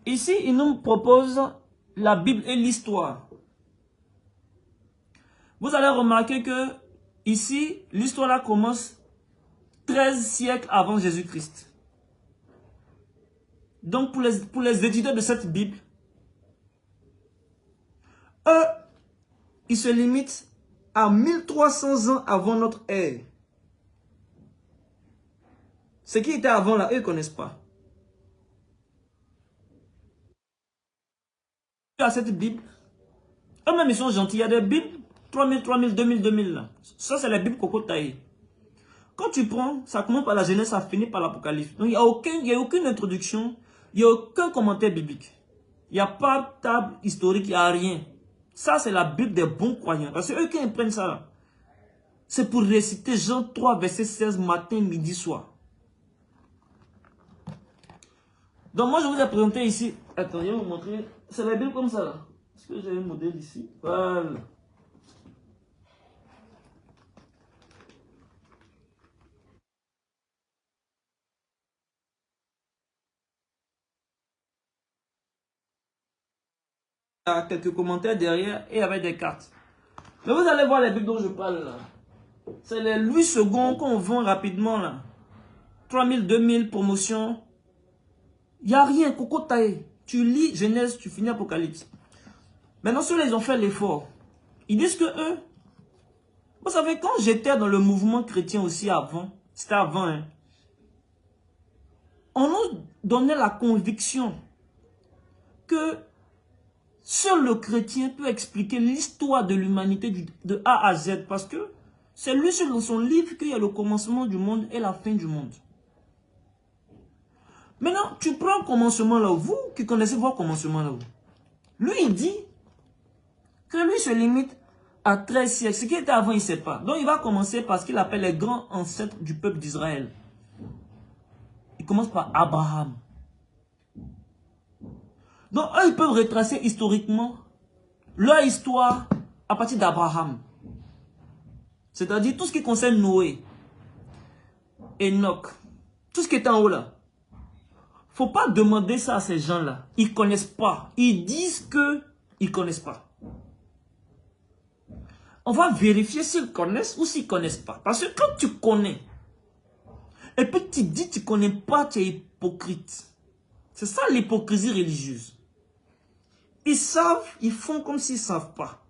Ici, ils nous proposent la Bible et l'histoire. Vous allez remarquer que ici, l'histoire là commence 13 siècles avant Jésus-Christ. Donc, pour les éditeurs de cette Bible, eux, ils se limitent à 1300 ans avant notre ère. Ce qui était avant là, eux ne connaissent pas. À cette Bible, eux-mêmes ils sont gentils. Il y a des Bibles, 3000, 3000, 2000, 2000 là. Ça, c'est la Bible Coco taillée. Quand tu prends, ça commence par la Genèse, ça finit par l'Apocalypse. Donc, il n'y a aucune introduction, il n'y a aucun commentaire biblique. Il n'y a pas de table historique, il n'y a rien. Ça, c'est la Bible des bons croyants. Parce que eux, quand ils prennent ça, c'est pour réciter Jean 3, verset 16, matin, midi, soir. Donc, moi, je vous ai présenté ici. Attends, je vais vous montrer. C'est la Bible comme ça, là. Est-ce que j'ai un modèle ici? Voilà. Il y a quelques commentaires derrière et avec des cartes. Mais vous allez voir les Bibles dont je parle là. C'est les Louis II qu'on vend rapidement là. 3000, 2000, promotion. Il n'y a rien, coco taillé. Tu lis Genèse, tu finis Apocalypse. Maintenant, ceux-là, ils ont fait l'effort. Ils disent que eux, vous savez, quand j'étais dans le mouvement chrétien aussi avant, c'était avant, hein, on nous donnait la conviction que seul le chrétien peut expliquer l'histoire de l'humanité de A à Z. Parce que C'est lui seul dans son livre qu'il y a le commencement du monde et la fin du monde. Maintenant, tu prends le commencement là, vous qui connaissez vos commencements là, lui il dit que lui se limite à 13 siècles. Ce qui était avant, il ne sait pas. Donc il va commencer par ce qu'il appelle les grands ancêtres du peuple d'Israël. Il commence par Abraham. Donc eux, ils peuvent retracer historiquement leur histoire à partir d'Abraham. C'est-à-dire tout ce qui concerne Noé, Enoch, tout ce qui est en haut là. Faut pas demander ça à ces gens-là. Ils ne connaissent pas. Ils disent qu'ils ne connaissent pas. On va vérifier s'ils connaissent ou s'ils ne connaissent pas. Parce que quand tu connais, et puis tu dis que tu ne connais pas, tu es hypocrite. C'est ça l'hypocrisie religieuse. Ils savent, ils font comme s'ils ne savent pas.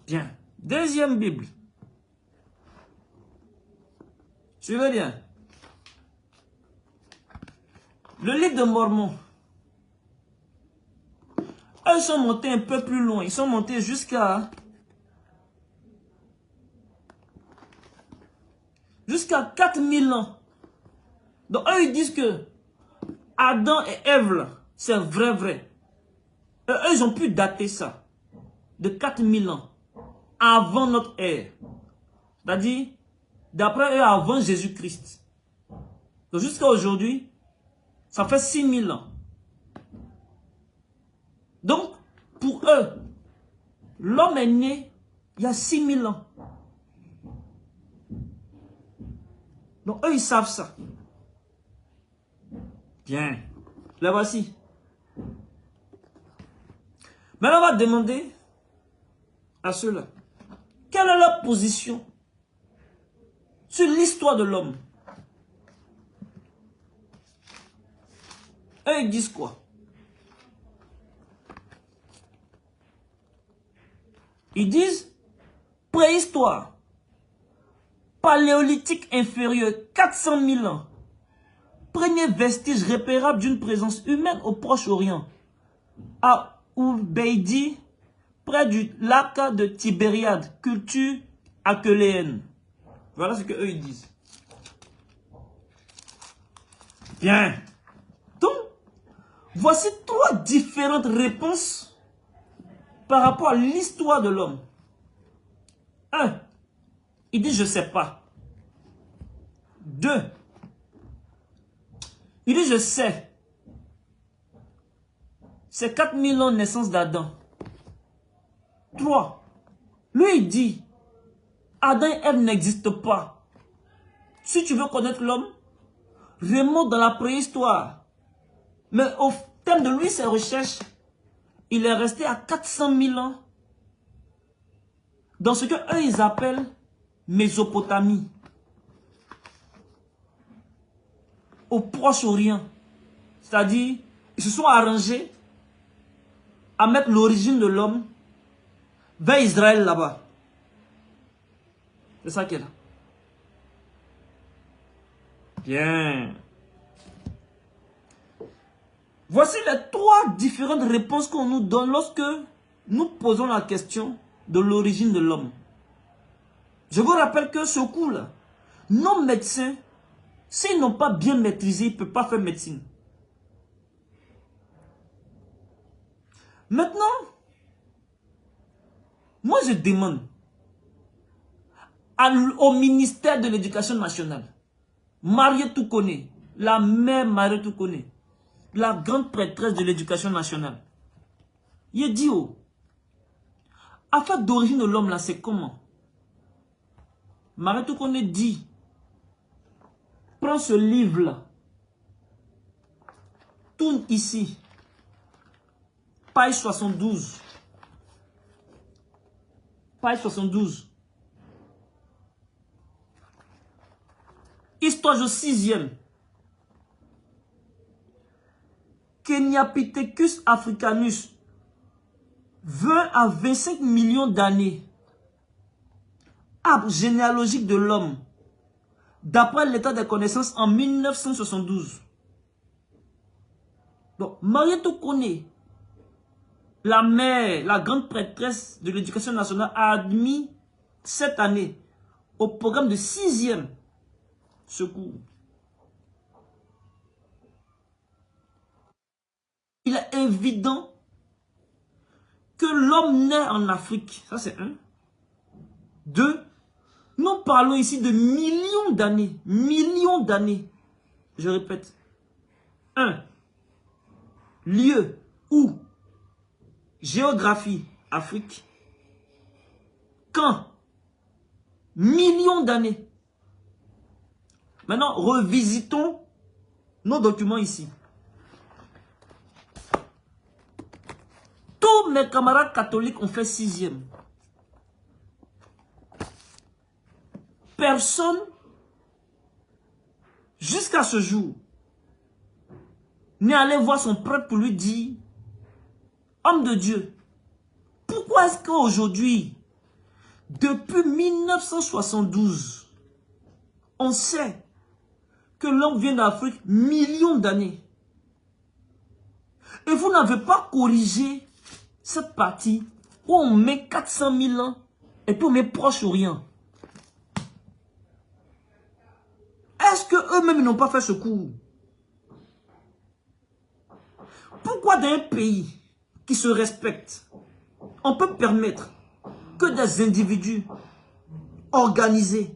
Bien. Deuxième Bible. Suivez bien. Le livre de Mormon. Eux sont montés un peu plus loin. Ils sont montés jusqu'à 4000 ans. Donc eux ils disent que Adam et Ève, c'est vrai. Et eux ils ont pu dater ça de 4000 ans avant notre ère. C'est-à-dire, d'après eux, avant Jésus-Christ. Donc jusqu'à aujourd'hui, ça fait 6000 ans. Donc, pour eux, l'homme est né il y a 6000 ans. Donc, eux, ils savent ça. Bien. La voici. Maintenant, on va demander à ceux-là, quelle est leur position sur l'histoire de l'homme? Eux, ils disent quoi? Ils disent préhistoire, paléolithique inférieur, 400 000 ans. Premier vestige repérable d'une présence humaine au Proche-Orient, à Ubaidi, près du lac de Tibériade, culture aqueléenne. Voilà ce qu'eux ils disent. Bien. Donc, voici 3 différentes réponses par rapport à l'histoire de l'homme. 1. Il dit je ne sais pas. 2. Il dit je sais. C'est 4000 ans de naissance d'Adam. 3. Lui il dit Adam et Ève n'existent pas. Si tu veux connaître l'homme, remonte dans la préhistoire. Mais au terme de lui, ses recherches, il est resté à 400 000 ans dans ce que eux ils appellent Mésopotamie, au Proche-Orient. C'est-à-dire, ils se sont arrangés à mettre l'origine de l'homme vers Israël là-bas. C'est ça qui est là. Bien. Voici les 3 différentes réponses qu'on nous donne lorsque nous posons la question de l'origine de l'homme. Je vous rappelle que ce coup-là, nos médecins, s'ils n'ont pas bien maîtrisé, ils ne peuvent pas faire médecine. Maintenant, moi je demande au ministère de l'Éducation nationale, Marie Toukoné, la mère Marie Toukoné, la grande prêtresse de l'Éducation nationale, il dit, affaire d'origine de l'homme là, c'est comment? Marie Toukoné dit, prends ce livre là, tourne ici, page 72. Page 72. Histoire de 6e. Keniapithecus africanus, 20 à 25 millions d'années. Arbre généalogique de l'homme, d'après l'état des connaissances en 1972. Donc, Marie Toukoné, la mère, la grande prêtresse de l'Éducation nationale, a admis cette année au programme de 6e secours. Il est évident que l'homme naît en Afrique. Ça, c'est un. Deux, nous parlons ici de millions d'années. Millions d'années. Je répète. Un. Lieu où? Géographie, Afrique. Quand? Millions d'années. Maintenant, revisitons nos documents ici. Tous mes camarades catholiques ont fait 6e. Personne, jusqu'à ce jour, n'est allé voir son prêtre pour lui dire, homme de Dieu, pourquoi est-ce qu'aujourd'hui, depuis 1972, on sait que l'homme vient d'Afrique millions d'années. Et vous n'avez pas corrigé cette partie où on met 400 000 ans et puis on met Proche-Orient. Est-ce qu'eux-mêmes n'ont pas fait ce cours? Pourquoi dans un pays qui se respecte, on peut permettre que des individus organisés,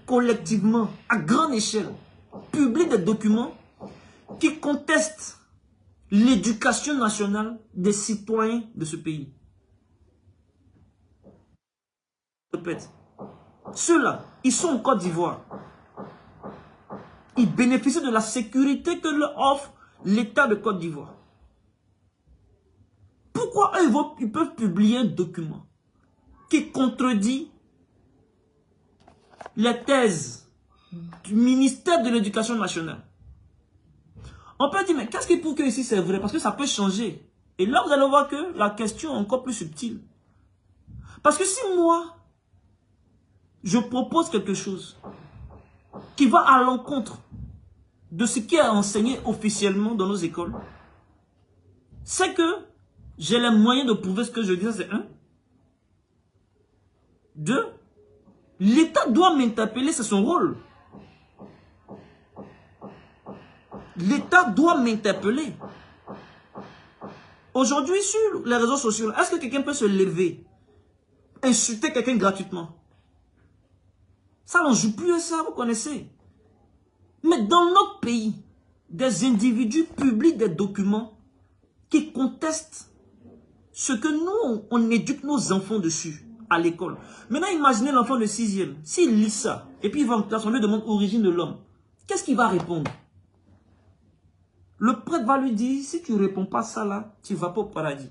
collectivement, à grande échelle, publient des documents qui contestent l'éducation nationale des citoyens de ce pays? Je répète, ceux-là, ils sont en Côte d'Ivoire. Ils bénéficient de la sécurité que leur offre l'État de Côte d'Ivoire. Pourquoi eux, ils peuvent publier un document qui contredit les thèses du ministère de l'Éducation nationale? On peut dire, mais qu'est-ce qui prouve que ici c'est vrai? Parce que ça peut changer. Et là, vous allez voir que la question est encore plus subtile. Parce que si moi, je propose quelque chose qui va à l'encontre de ce qui est enseigné officiellement dans nos écoles, c'est que j'ai les moyens de prouver ce que je dis, ça c'est un. Deux, l'État doit m'interpeller, c'est son rôle. L'État doit m'interpeller. Aujourd'hui, sur les réseaux sociaux, est-ce que quelqu'un peut se lever, insulter quelqu'un gratuitement? Ça, on ne joue plus à ça, vous connaissez. Mais dans notre pays, des individus publient des documents qui contestent ce que nous, on éduque nos enfants dessus, à l'école. Maintenant, imaginez l'enfant de 6e. S'il lit ça, et puis il va en classe, on lui demande l'origine de l'homme. Qu'est-ce qu'il va répondre? Le prêtre va lui dire, si tu ne réponds pas ça là, tu ne vas pas au paradis.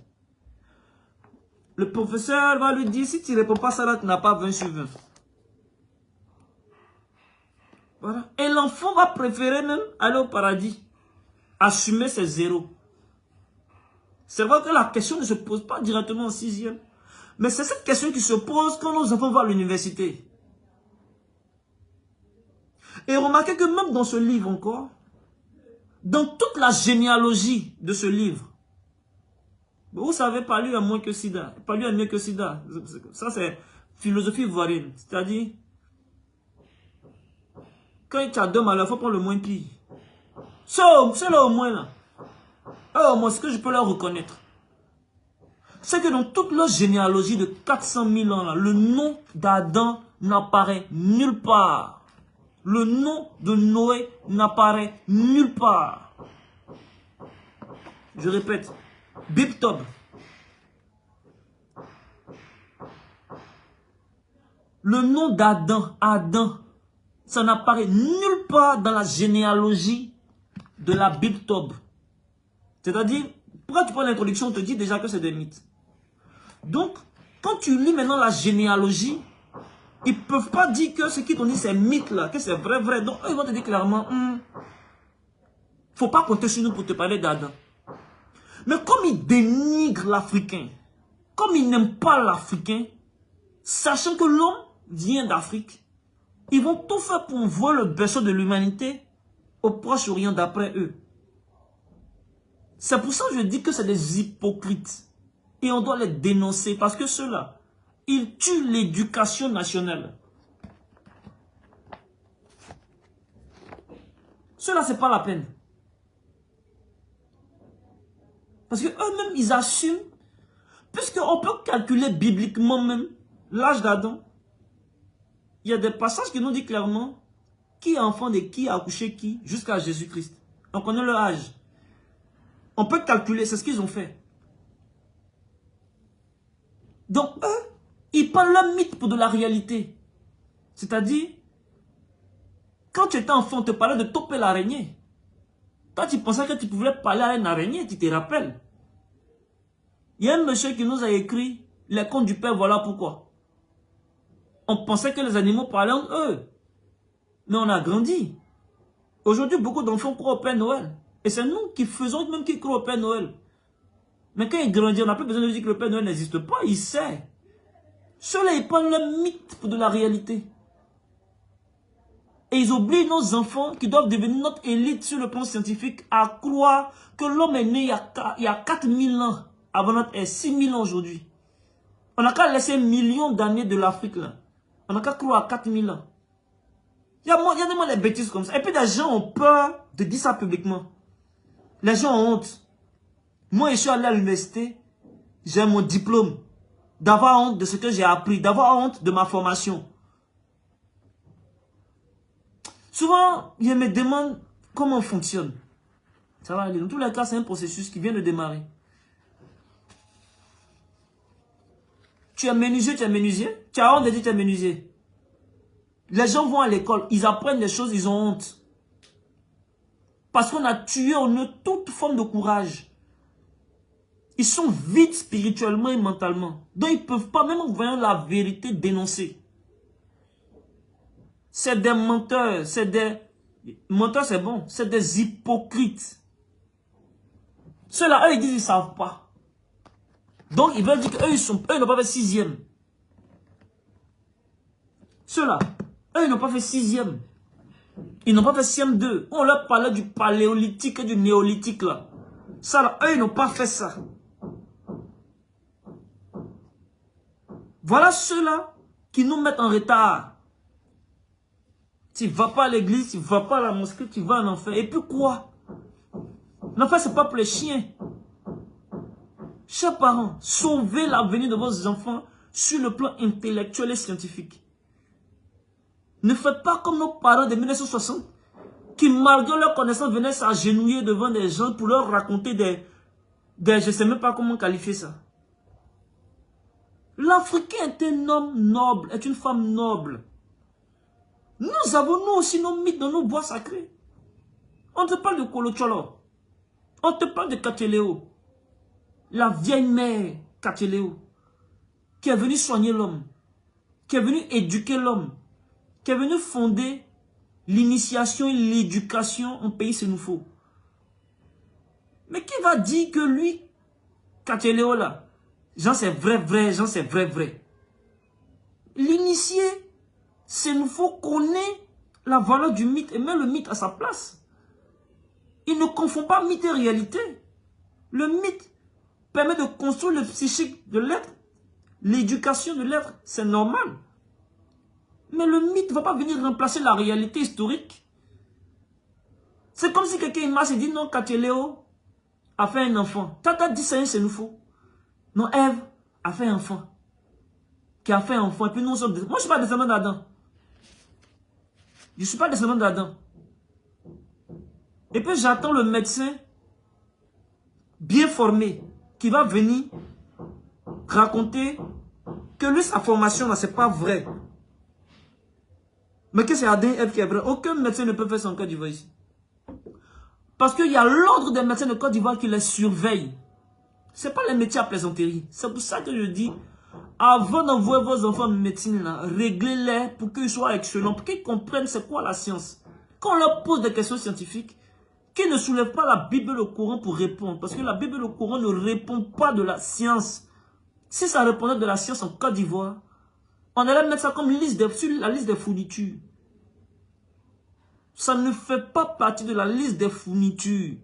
Le professeur va lui dire, si tu ne réponds pas ça là, tu n'as pas 20 sur 20. Voilà. Et l'enfant va préférer même aller au paradis. Assumer ses zéros. C'est vrai que la question ne se pose pas directement en 6e. Mais c'est cette question qui se pose quand nos enfants vont à l'université. Et remarquez que même dans ce livre encore, dans toute la généalogie de ce livre, vous savez, pas lui à moins que Sida. Pas lui à mieux que Sida. Ça, c'est philosophie ivoirienne. C'est-à-dire, quand tu as deux malheurs, il faut prendre le moins pire. C'est là au moins là. Moi, ce que je peux leur reconnaître, c'est que dans toute leur généalogie de 400 000 ans, là, le nom d'Adam n'apparaît nulle part. Le nom de Noé n'apparaît nulle part. Je répète, Bibtob. Le nom d'Adam, Adam, ça n'apparaît nulle part dans la généalogie de la Bibtob. C'est-à-dire, pourquoi tu prends l'introduction, on te dit déjà que c'est des mythes. Donc, quand tu lis maintenant la généalogie, ils ne peuvent pas dire que ce qu'ils t'ont dit c'est mythe là, que c'est vrai. Donc, eux, ils vont te dire clairement, faut pas compter sur nous pour te parler d'Adam. Mais comme ils dénigrent l'Africain, comme ils n'aiment pas l'Africain, sachant que l'homme vient d'Afrique, ils vont tout faire pour voir le berceau de l'humanité au Proche-Orient d'après eux. C'est pour ça que je dis que c'est des hypocrites. Et on doit les dénoncer parce que ceux-là, ils tuent l'éducation nationale. Cela, c'est pas la peine. Parce que eux-mêmes, ils assument, puisqu'on peut calculer bibliquement même l'âge d'Adam. Il y a des passages qui nous disent clairement qui est enfant de qui, a accouché qui, jusqu'à Jésus-Christ. On connaît leur âge. On peut calculer, c'est ce qu'ils ont fait. Donc eux, ils parlent leur mythe pour de la réalité. C'est-à-dire, quand tu étais enfant, on te parlait de toper l'araignée. Toi, tu pensais que tu pouvais parler à une araignée, tu te rappelles. Il y a un monsieur qui nous a écrit les contes du Père, voilà pourquoi. On pensait que les animaux parlaient entre eux. Mais on a grandi. Aujourd'hui, beaucoup d'enfants croient au Père Noël. Et c'est nous qui faisons même qui croient au Père Noël. Mais quand ils grandissent, on n'a plus besoin de dire que le Père Noël n'existe pas. Il sait. Ceux-là, ils prennent le mythe pour de la réalité. Et ils oublient nos enfants qui doivent devenir notre élite sur le plan scientifique à croire que l'homme est né il y a 4000 ans avant notre ère, 6000 ans aujourd'hui. On n'a qu'à laisser millions d'années de l'Afrique là. On n'a qu'à croire à 4000 ans. Il y a des bêtises comme ça. Et puis les gens ont peur de dire ça publiquement. Les gens ont honte. Moi, je suis allé à l'université, j'ai mon diplôme. D'avoir honte de ce que j'ai appris, d'avoir honte de ma formation. Souvent, je me demande comment on fonctionne. Ça va aller. Dans tous les cas, c'est un processus qui vient de démarrer. Tu es menuisier, tu es menuisier. Tu as honte de dire tu es menuisier. Les gens vont à l'école, ils apprennent des choses, ils ont honte. Parce qu'on a tué en eux toute forme de courage. Ils sont vides spirituellement et mentalement. Donc ils ne peuvent pas, même en voyant la vérité, dénoncer. C'est des menteurs, c'est des... Menteurs c'est bon, c'est des hypocrites. Ceux-là, eux, ils disent qu'ils ne savent pas. Donc ils veulent dire qu'eux, ils n'ont pas fait 6e. Ceux-là, eux, ils n'ont pas fait 6e. Ils n'ont pas fait CM2. On leur parlait du paléolithique et du néolithique là. Ça là, eux, ils n'ont pas fait ça. Voilà ceux-là qui nous mettent en retard. Tu ne vas pas à l'église, tu ne vas pas à la mosquée, tu vas en enfer. Et puis quoi? L'enfer, ce n'est pas pour les chiens. Chers parents, sauvez l'avenir de vos enfants sur le plan intellectuel et scientifique. Ne faites pas comme nos parents de 1960 qui, malgré leur connaissance, venaient s'agenouiller devant des gens pour leur raconter des je ne sais même pas comment qualifier ça. L'Africain est un homme noble, est une femme noble. Nous avons nous aussi nos mythes dans nos bois sacrés. On te parle de Kolocholo. On te parle de Kateleo. La vieille mère Kateleo. Qui est venue soigner l'homme. Qui est venue éduquer l'homme. Qui est venue fonder l'initiation et l'éducation en pays sénoufo. Mais qui va dire que lui, Kateleo là, Jean c'est vrai, Jean c'est vrai. L'initié sénoufo connaît la valeur du mythe et met le mythe à sa place. Il ne confond pas mythe et réalité. Le mythe permet de construire le psychique de l'être. L'éducation de l'être, c'est normal. Mais le mythe ne va pas venir remplacer la réalité historique. C'est comme si quelqu'un marche et dit non, Kateleo a fait un enfant. Tata dit ça, c'est nous faux. Non, Ève a fait un enfant. Qui a fait un enfant. Et puis nous sommes... Moi, je ne suis pas descendant d'Adam. Je ne suis pas descendant d'Adam. Et puis j'attends le médecin bien formé qui va venir raconter que lui, sa formation, là, c'est pas vrai. Mais que c'est Adam et Ève qui est vrai. Aucun médecin ne peut faire son Côte d'Ivoire ici. Parce qu'il y a l'ordre des médecins de Côte d'Ivoire qui les surveille. Ce n'est pas les métiers à plaisanterie. C'est pour ça que je dis, avant d'envoyer vos enfants en médecine, réglez-les pour qu'ils soient excellents, pour qu'ils comprennent c'est quoi la science. Quand on leur pose des questions scientifiques, qu'ils ne soulèvent pas la Bible et le Coran pour répondre. Parce que la Bible et le Coran ne répondent pas de la science. Si ça répondait de la science en Côte d'Ivoire, on allait mettre ça comme sur la liste des fournitures. Ça ne fait pas partie de la liste des fournitures.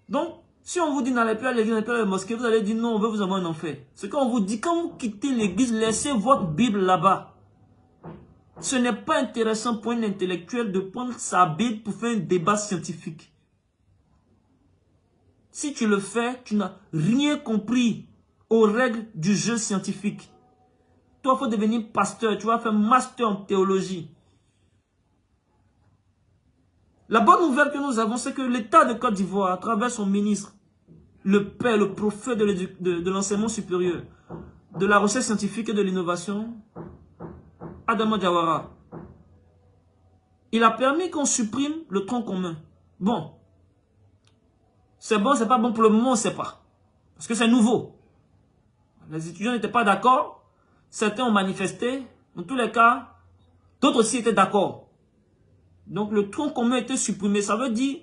Donc, si on vous dit n'allez plus à l'église, n'allez plus à la mosquée, vous allez dire non, on veut vous envoyer en enfer. C'est quand on vous dit, quand vous quittez l'église, laissez votre Bible là-bas. Ce n'est pas intéressant pour un intellectuel de prendre sa Bible pour faire un débat scientifique. Si tu le fais, tu n'as rien compris aux règles du jeu scientifique. Toi, il faut devenir pasteur, tu vas faire master en théologie. La bonne nouvelle que nous avons, c'est que l'État de Côte d'Ivoire, à travers son ministre, le père, le prophète de l'enseignement supérieur, de la recherche scientifique et de l'innovation, Adama Diawara, il a permis qu'on supprime le tronc commun. Bon, c'est bon, c'est pas bon, pour le moment, on ne sait pas. Parce que c'est nouveau. Les étudiants n'étaient pas d'accord. Certains ont manifesté. Dans tous les cas, d'autres aussi étaient d'accord. Donc le tronc commun a été supprimé. Ça veut dire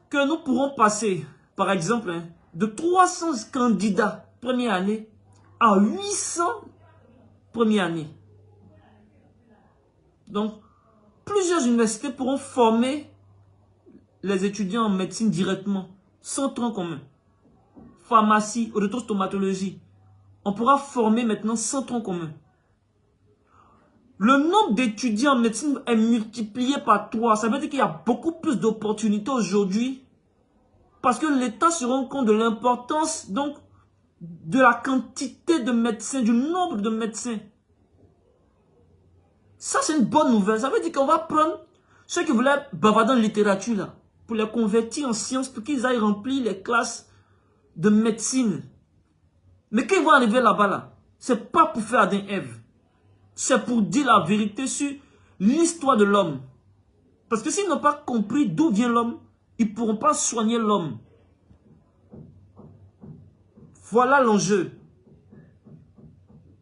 que nous pourrons passer, par exemple, de 300 candidats première année à 800 première année. Donc, plusieurs universités pourront former les étudiants en médecine directement, sans tronc commun. Pharmacie, odontostomatologie. On pourra former maintenant sans tronc commun. Le nombre d'étudiants en médecine est multiplié par 3. Ça veut dire qu'il y a beaucoup plus d'opportunités aujourd'hui parce que l'État se rend compte de l'importance donc de la quantité de médecins, du nombre de médecins. Ça, c'est une bonne nouvelle. Ça veut dire qu'on va prendre ceux qui voulaient bavarder en littérature là, pour les convertir en sciences, pour qu'ils aillent remplir les classes de médecine. Mais quand ils vont arriver là-bas, là, c'est pas pour faire Adam et Ève. C'est pour dire la vérité sur l'histoire de l'homme. Parce que s'ils n'ont pas compris d'où vient l'homme, ils ne pourront pas soigner l'homme. Voilà l'enjeu.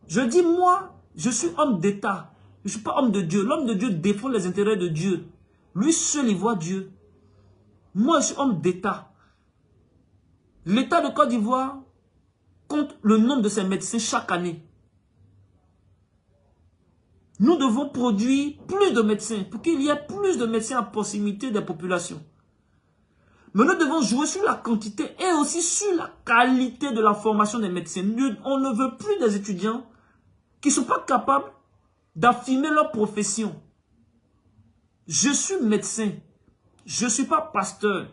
Je dis, moi, je suis homme d'État. Je ne suis pas homme de Dieu. L'homme de Dieu défend les intérêts de Dieu. Lui seul, il voit Dieu. Moi, je suis homme d'État. L'État de Côte d'Ivoire compte le nombre de ses médecins chaque année. Nous devons produire plus de médecins pour qu'il y ait plus de médecins à proximité des populations. Mais nous devons jouer sur la quantité et aussi sur la qualité de la formation des médecins. On ne veut plus des étudiants qui ne sont pas capables d'affirmer leur profession. Je suis médecin. Je ne suis pas pasteur.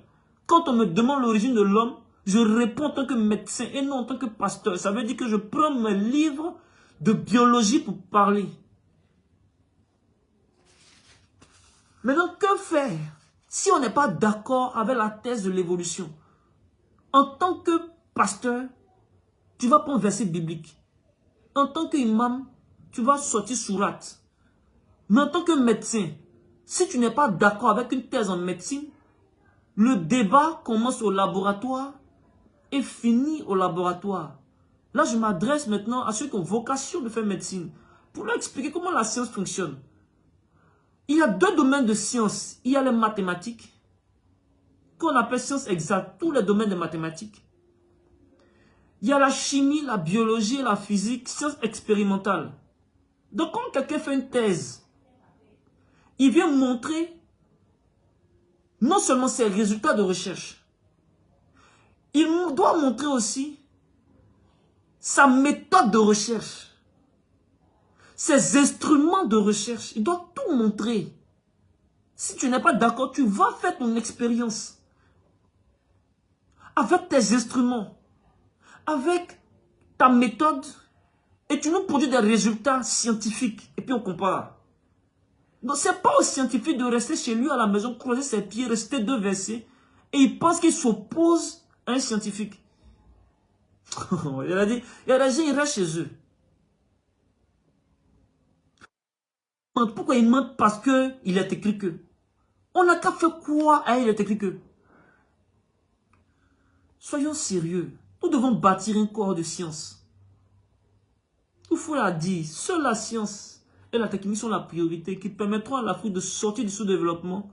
Quand on me demande l'origine de l'homme, je réponds en tant que médecin et non en tant que pasteur. Ça veut dire que je prends mes livres de biologie pour parler. Maintenant, que faire si on n'est pas d'accord avec la thèse de l'évolution? En tant que pasteur, tu vas prendre un verset biblique. En tant qu'imam, tu vas sortir sourate. Mais en tant que médecin, si tu n'es pas d'accord avec une thèse en médecine, le débat commence au laboratoire et finit au laboratoire. Là, je m'adresse maintenant à ceux qui ont vocation de faire médecine pour leur expliquer comment la science fonctionne. Il y a deux domaines de science. Il y a les mathématiques, qu'on appelle sciences exactes, tous les domaines de mathématiques. Il y a la chimie, la biologie, la physique, sciences expérimentales. Donc, quand quelqu'un fait une thèse, il vient montrer non seulement ses résultats de recherche, il doit montrer aussi sa méthode de recherche, ses instruments de recherche. Il doit tout montrer. Si tu n'es pas d'accord, tu vas faire ton expérience avec tes instruments, avec ta méthode, et tu nous produis des résultats scientifiques. Et puis on compare. Donc ce n'est pas aux scientifiques de rester chez lui à la maison, croiser ses pieds, rester deux versets, et il pense qu'il s'oppose à un scientifique. Il a dit, il reste chez eux. Pourquoi il ment? Parce qu'il est écrit que. On n'a qu'à faire quoi? Il est écrit que. Soyons sérieux. Nous devons bâtir un corps de science. Il faut la dire, seule la science et la technique sont la priorité qui permettront à l'Afrique de sortir du sous-développement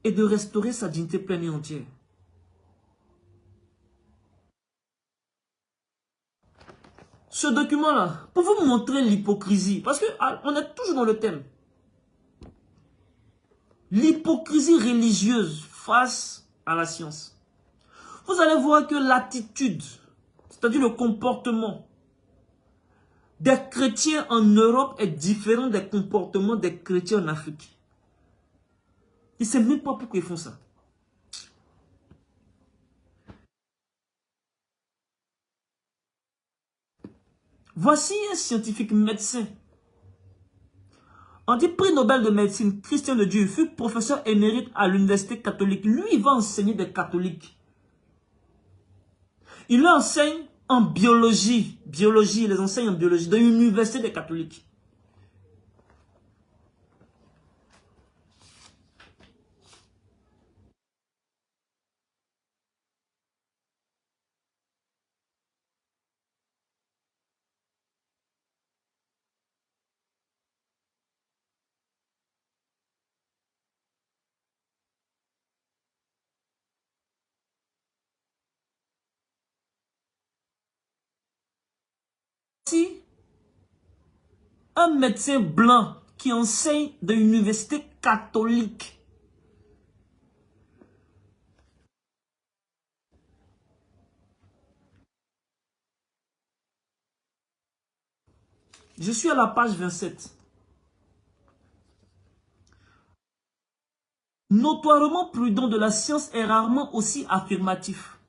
et de restaurer sa dignité pleine et entière. Ce document-là, pour vous montrer l'hypocrisie, parce qu'on est toujours dans le thème. L'hypocrisie religieuse face à la science. Vous allez voir que l'attitude, c'est-à-dire le comportement des chrétiens en Europe est différent des comportements des chrétiens en Afrique. Ils ne savent même pas pourquoi ils font ça. Voici un scientifique médecin. On dit prix Nobel de médecine, Christian de Dieu, fut professeur émérite à l'université catholique. Lui, il va enseigner des catholiques. Il leur enseigne en biologie. Biologie, il les enseigne en biologie dans l'université des catholiques. Si un médecin blanc qui enseigne dans l'université catholique, je suis à la page 27. Notoirement prudent de la science est rarement aussi affirmatif.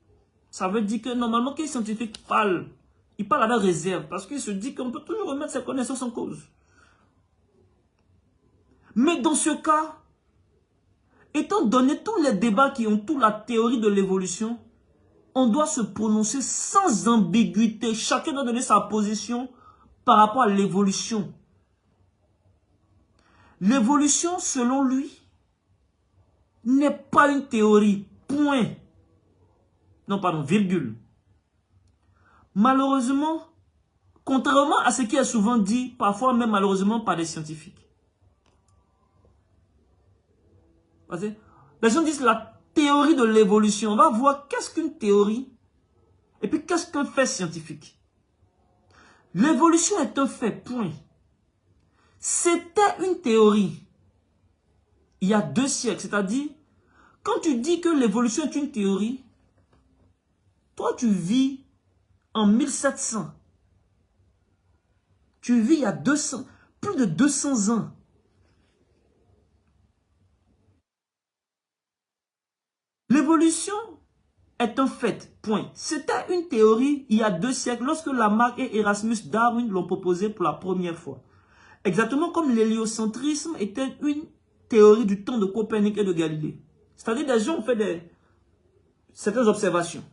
Ça veut dire que normalement, quand un scientifique parle, il parle avec réserve parce qu'il se dit qu'on peut toujours remettre ses connaissances en cause. Mais dans ce cas, étant donné tous les débats qui ont toute la théorie de l'évolution, on doit se prononcer sans ambiguïté. Chacun doit donner sa position par rapport à l'évolution. L'évolution, selon lui, n'est pas une théorie. Point. Non, pardon, virgule. Malheureusement, contrairement à ce qui est souvent dit, parfois même malheureusement par des scientifiques. Les gens disent la théorie de l'évolution. On va voir qu'est-ce qu'une théorie et puis qu'est-ce qu'un fait scientifique. L'évolution est un fait, point. C'était une théorie il y a 2 siècles, c'est-à-dire, quand tu dis que l'évolution est une théorie, toi tu vis en 1700. Tu vis il y a plus de 200 ans. L'évolution est un fait, point. C'était une théorie il y a 2 siècles lorsque Lamarck et Erasmus Darwin l'ont proposé pour la première fois. Exactement comme l'héliocentrisme était une théorie du temps de Copernic et de Galilée. C'est-à-dire des gens ont fait certaines observations.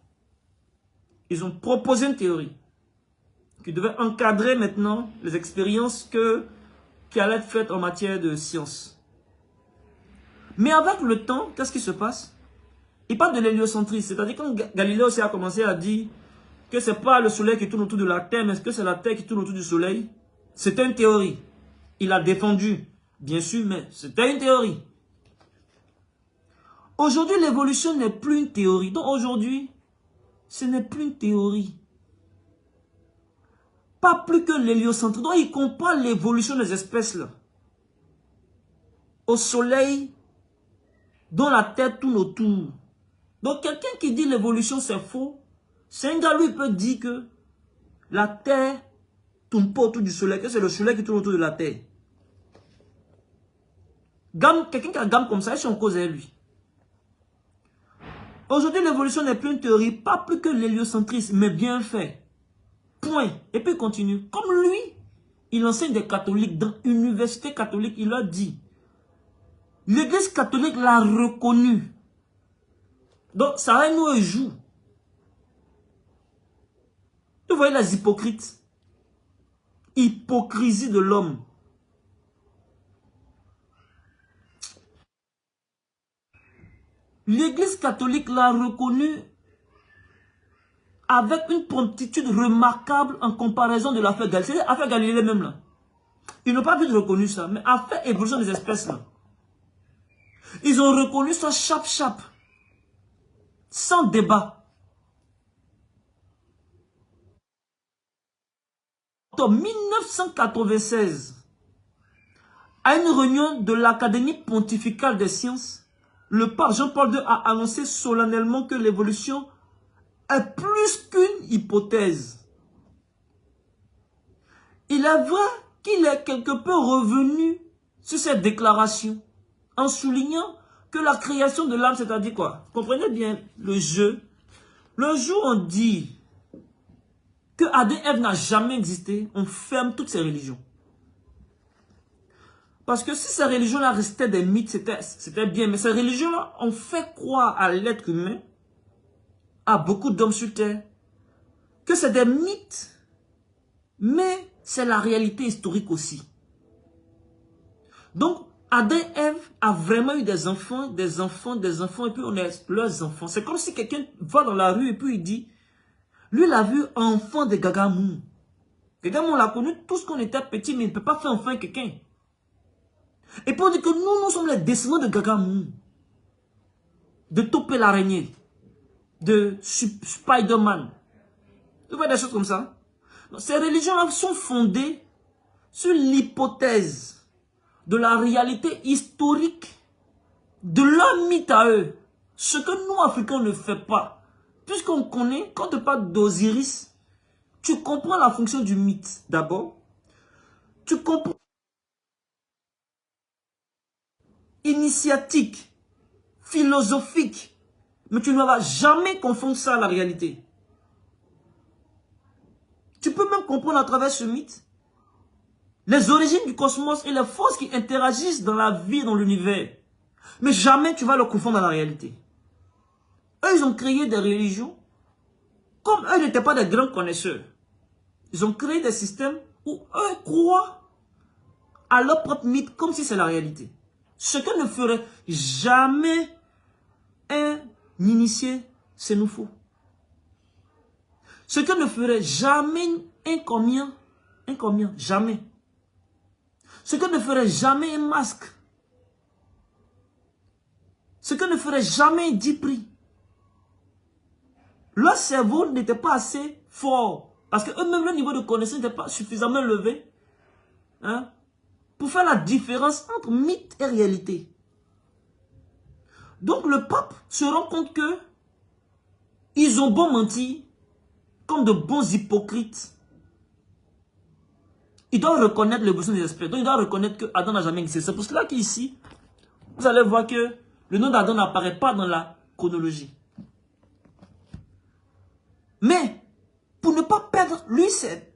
Ils ont proposé une théorie qui devait encadrer maintenant les expériences qui allaient être faites en matière de science. Mais avec le temps, qu'est-ce qui se passe? Il parle de l'héliocentrisme, c'est-à-dire quand Galilée aussi a commencé à dire que ce n'est pas le soleil qui tourne autour de la Terre, mais que c'est la Terre qui tourne autour du soleil, c'était une théorie. Il a défendu, bien sûr, mais c'était une théorie. Aujourd'hui, l'évolution n'est plus une théorie. Donc aujourd'hui, ce n'est plus une théorie. Pas plus que l'héliocentrisme. Donc il comprend l'évolution des espèces là. Au soleil, dont la Terre tourne autour. Donc quelqu'un qui dit l'évolution c'est faux, c'est un gars lui peut dire que la Terre tourne pas autour du soleil, que c'est le soleil qui tourne autour de la Terre. Quelqu'un qui a gamme comme ça, c'est en cause avec lui. Aujourd'hui, l'évolution n'est plus une théorie, pas plus que l'héliocentrisme, mais bien fait. Point. Et puis il continue. Comme lui, il enseigne des catholiques dans l'université catholique, il a dit. L'église catholique l'a reconnu. Donc, ça nous joue. Vous voyez les hypocrites. Hypocrisie de l'homme. L'église catholique l'a reconnu avec une promptitude remarquable en comparaison de l'affaire Galilée. C'est l'affaire Galilée même là. Ils n'ont pas vite reconnu ça, mais affaire évolution des espèces là. Ils ont reconnu ça chap-chap. Sans débat. En 1996, à une réunion de l'Académie pontificale des sciences, le pape Jean-Paul II a annoncé solennellement que l'évolution est plus qu'une hypothèse. Il est vrai qu'il est quelque peu revenu sur cette déclaration en soulignant que la création de l'âme, c'est-à-dire quoi? Comprenez bien le jeu. Le jour où on dit que Adam et Ève n'a jamais existé, on ferme toutes ces religions. Parce que si ces religions-là restaient des mythes, c'était bien. Mais ces religions-là ont fait croire à l'être humain, à beaucoup d'hommes sur terre, que c'est des mythes, mais c'est la réalité historique aussi. Donc, Adam et Ève a vraiment eu des enfants, et puis on est leurs enfants. C'est comme si quelqu'un va dans la rue et puis il dit, lui, il a vu enfant de Gagamou. Gagamou, on l'a connu tous quand on était petit, mais il ne peut pas faire enfant quelqu'un. Et puis on dit que nous sommes les descendants de Gagamou, de Topé l'araignée, de Spider-Man. Vous voyez des choses comme ça. Donc, ces religions-là sont fondées sur l'hypothèse de la réalité historique de leur mythe à eux. Ce que nous, Africains, ne fait pas. Puisqu'on connaît, quand tu parles d'Osiris, tu comprends la fonction du mythe d'abord. Tu comprends initiatique, philosophique, mais tu ne vas jamais confondre ça à la réalité. Tu peux même comprendre à travers ce mythe les origines du cosmos et les forces qui interagissent dans la vie, dans l'univers. Mais jamais tu vas le confondre à la réalité. Eux, ils ont créé des religions. Comme eux n'étaient pas des grands connaisseurs, ils ont créé des systèmes où eux croient à leur propre mythe comme si c'est la réalité. Ce que ne ferait jamais un initié, c'est nous faux. Ce que ne ferait jamais un comien, jamais. Ce que ne ferait jamais un masque. Ce que ne ferait jamais un dipri. Leur cerveau n'était pas assez fort. Parce que eux-mêmes, le niveau de connaissance n'était pas suffisamment élevé. Hein, pour faire la différence entre mythe et réalité. Donc le pape se rend compte que ils ont beau mentir comme de bons hypocrites. Il doit reconnaître le besoin des esprits. Donc il doit reconnaître que Adam n'a jamais existé. C'est pour cela qu'ici, vous allez voir que le nom d'Adam n'apparaît pas dans la chronologie. Mais, pour ne pas perdre, lui,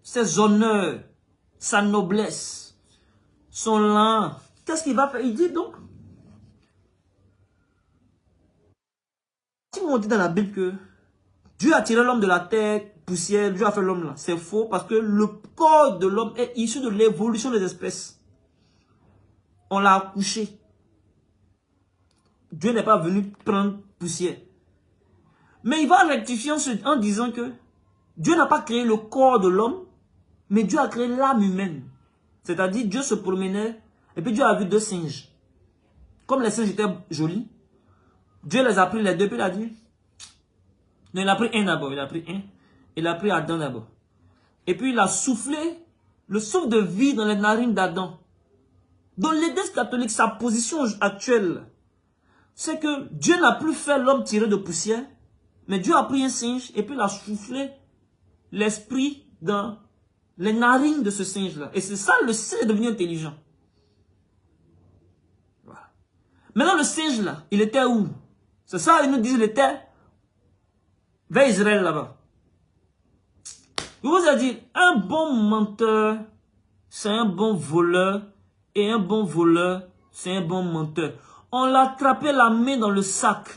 ses honneurs, sa noblesse, son lin, qu'est-ce qu'il va faire? Il dit donc, si on dit dans la Bible que Dieu a tiré l'homme de la terre, poussière, Dieu a fait l'homme là, c'est faux parce que le corps de l'homme est issu de l'évolution des espèces. On l'a accouché. Dieu n'est pas venu prendre poussière. Mais il va rectifier en disant que Dieu n'a pas créé le corps de l'homme, mais Dieu a créé l'âme humaine. C'est-à-dire, Dieu se promenait, et puis Dieu a vu deux singes. Comme les singes étaient jolis, Dieu les a pris les deux, puis il a dit, non, il a pris un d'abord, il a pris Adam d'abord. Et puis il a soufflé le souffle de vie dans les narines d'Adam. Dans l'Église catholique, sa position actuelle, c'est que Dieu n'a plus fait l'homme tiré de poussière, mais Dieu a pris un singe et puis il a soufflé l'esprit dans les narines de ce singe-là. Et c'est ça, le singe est devenu intelligent. Voilà. Maintenant, le singe-là, il était où? C'est ça, ils nous disent, il était vers Israël là-bas. Je vous ai dit, un bon menteur, c'est un bon voleur, et un bon voleur, c'est un bon menteur. On l'a attrapé la main dans le sac.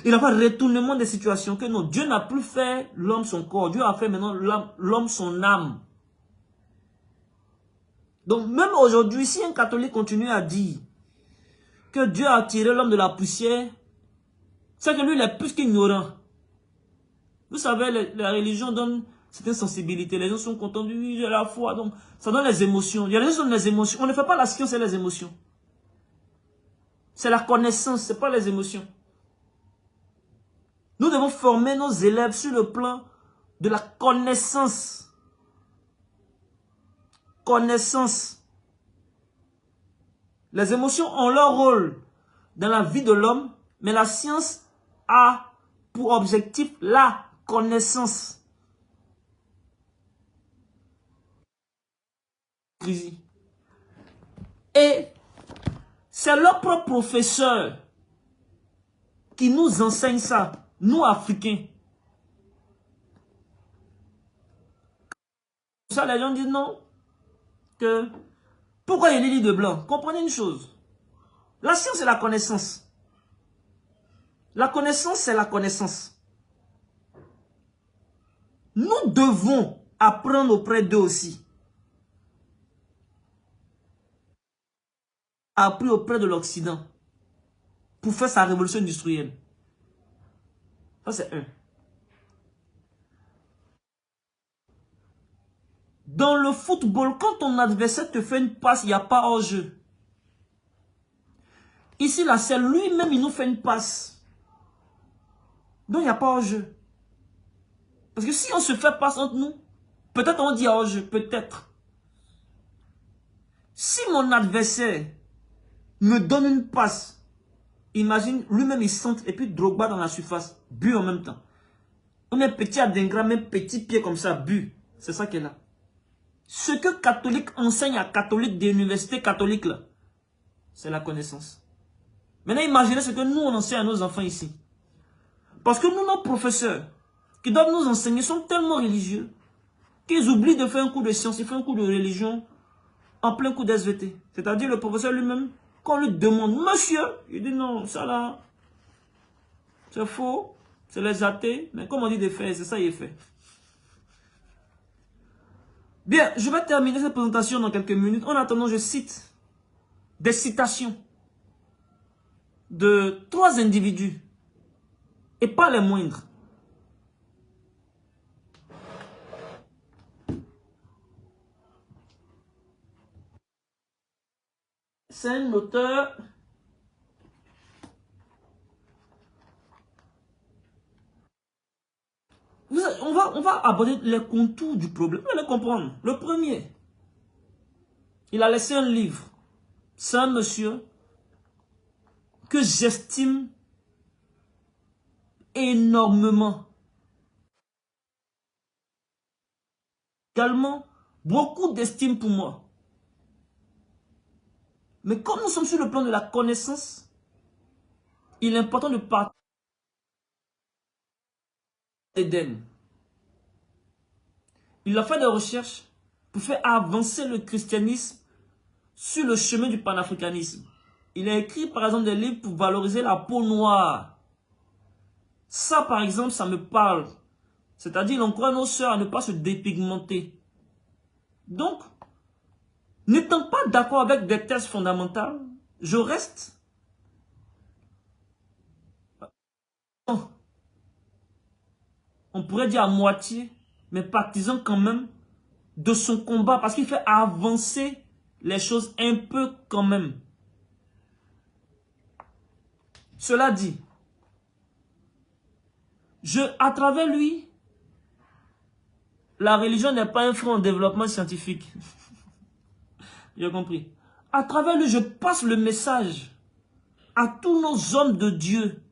Il n'a pas de retournement des situations que non. Dieu n'a plus fait l'homme son corps. Dieu a fait maintenant l'homme son âme. Donc même aujourd'hui, si un catholique continue à dire que Dieu a tiré l'homme de la poussière, c'est que lui, il est plus qu'ignorant. Vous savez, la religion donne certaines sensibilités. Les gens sont contents de lui, j'ai la foi. Donc, ça donne les émotions. Il y a des gens qui donnent les émotions. On ne fait pas la science et les émotions. C'est la connaissance, ce n'est pas les émotions. Nous devons former nos élèves sur le plan de la connaissance. Connaissance. Les émotions ont leur rôle dans la vie de l'homme, mais la science a pour objectif la connaissance. l'hypocrisie. Et c'est leur propre professeur qui nous enseigne ça, nous Africains. Ça, les gens disent non. Que pourquoi il est lit de blanc? Comprenez une chose. La science, c'est la connaissance. La connaissance, c'est la connaissance. Nous devons apprendre auprès d'eux aussi. Appris auprès de l'Occident pour faire sa révolution industrielle. Ça, c'est un. Dans le football, quand ton adversaire te fait une passe, il n'y a pas hors-jeu. Ici, là, c'est lui-même, il nous fait une passe. Donc, il n'y a pas hors-jeu. Parce que si on se fait passe entre nous, peut-être on dit hors-jeu, peut-être. Si mon adversaire me donne une passe, imagine, lui-même, il centre, et puis Drogba dans la surface, but en même temps. On est petit Adingra, même petit pied comme ça, but. C'est ça qui est là. Ce que catholique enseigne à catholique des universités catholiques là, c'est la connaissance. Maintenant, imaginez ce que nous, on enseigne à nos enfants ici. Parce que nous, nos professeurs, qui doivent nous enseigner, sont tellement religieux, qu'ils oublient de faire un cours de science, ils font un cours de religion en plein cours d'SVT. C'est-à-dire le professeur lui-même, quand on lui demande, monsieur, il dit non, ça là, c'est faux, c'est les athées, mais comme on dit de faire, c'est ça il est fait. Bien, je vais terminer cette présentation dans quelques minutes. En attendant, je cite des citations de 3 individus, et pas les moindres. C'est un auteur on va aborder les contours du problème. Vous allez comprendre. Le premier, il a laissé un livre. C'est un monsieur que j'estime énormément. Également, beaucoup d'estime pour moi. Mais comme nous sommes sur le plan de la connaissance, il est important de partir d'Éden. Il a fait des recherches pour faire avancer le christianisme sur le chemin du panafricanisme. Il a écrit par exemple des livres pour valoriser la peau noire. Ça par exemple, ça me parle. C'est-à-dire, il encourage nos sœurs à ne pas se dépigmenter. Donc, n'étant pas d'accord avec des thèses fondamentales, je reste on pourrait dire à moitié, mais partisan quand même de son combat, parce qu'il fait avancer les choses un peu quand même. Cela dit, à travers lui, la religion n'est pas un frein au développement scientifique. J'ai compris. À travers lui, je passe le message à tous nos hommes de Dieu.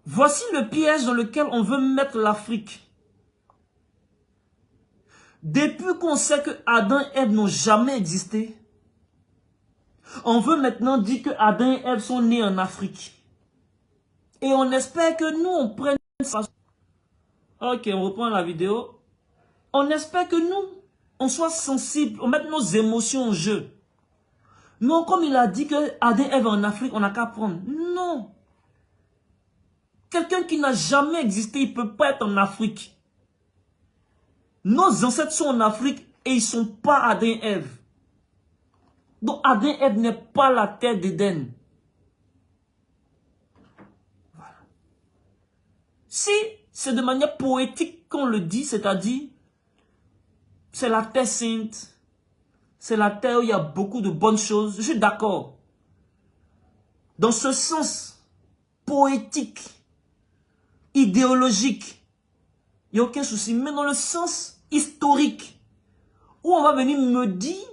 Voici le piège dans lequel on veut mettre l'Afrique. Depuis qu'on sait que Adam et Ève n'ont jamais existé, on veut maintenant dire que Adam et Ève sont nés en Afrique. Et on espère que nous, on prenne ça. Ok, on reprend la vidéo. On espère que nous, on soit sensibles, on mette nos émotions en jeu. Non, comme il a dit que Adam et Ève en Afrique, on n'a qu'à prendre. Non. Quelqu'un qui n'a jamais existé, il ne peut pas être en Afrique. Nos ancêtres sont en Afrique et ils ne sont pas Adam et Ève. Donc Adam et Ève n'est pas la terre d'Éden. Voilà. Si c'est de manière poétique qu'on le dit, c'est-à-dire c'est la terre sainte, c'est la terre où il y a beaucoup de bonnes choses, je suis d'accord. Dans ce sens poétique, idéologique, il n'y a aucun souci. Mais dans le sens historique, où on va venir me dire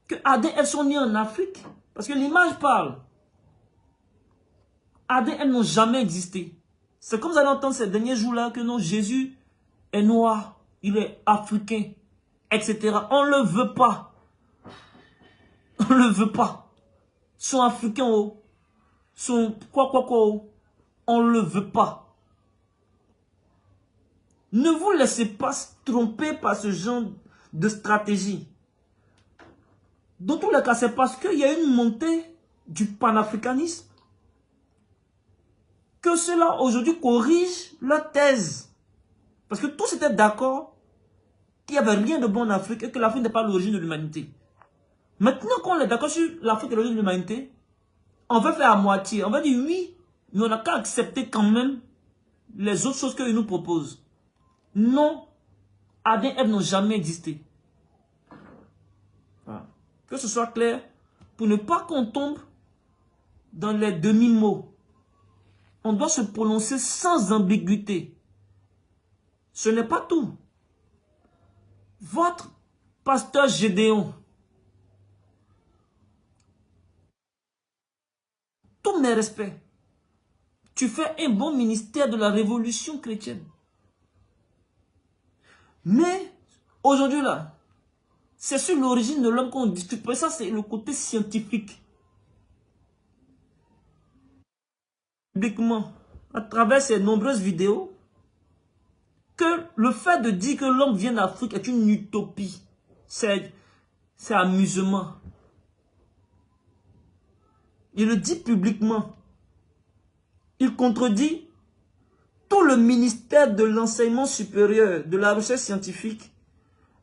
que Adam et Ève sont nés en Afrique, parce que l'image parle. Adam et Ève n'ont jamais existé. C'est comme vous allez entendre ces derniers jours-là que non, Jésus est noir, il est africain. etc. On ne le veut pas. On ne le veut pas. Sont africains, oh. Sont quoi, oh. On ne le veut pas. Ne vous laissez pas tromper par ce genre de stratégie. Dans tous les cas, c'est parce qu'il y a une montée du panafricanisme que cela aujourd'hui corrige leur thèse. Parce que tous étaient d'accord qu'il n'y avait rien de bon en Afrique et que l'Afrique n'est pas l'origine de l'humanité. Maintenant qu'on est d'accord sur l'Afrique est l'origine de l'humanité, on veut faire à moitié. On va dire oui, mais on n'a qu'à accepter quand même les autres choses qu'ils nous proposent. Non, Adam et Ève n'ont jamais existé. Voilà. Que ce soit clair, pour ne pas qu'on tombe dans les demi-mots. On doit se prononcer sans ambiguïté. Ce n'est pas tout. Votre pasteur Gédéon, tous mes respects, tu fais un bon ministère de la révolution chrétienne. Mais, aujourd'hui là, c'est sur l'origine de l'homme qu'on discute. Ça, c'est le côté scientifique. Publiquement, à travers ces nombreuses vidéos, que le fait de dire que l'homme vient d'Afrique est une utopie. C'est amusement. Il le dit publiquement. Il contredit tout le ministère de l'enseignement supérieur, de la recherche scientifique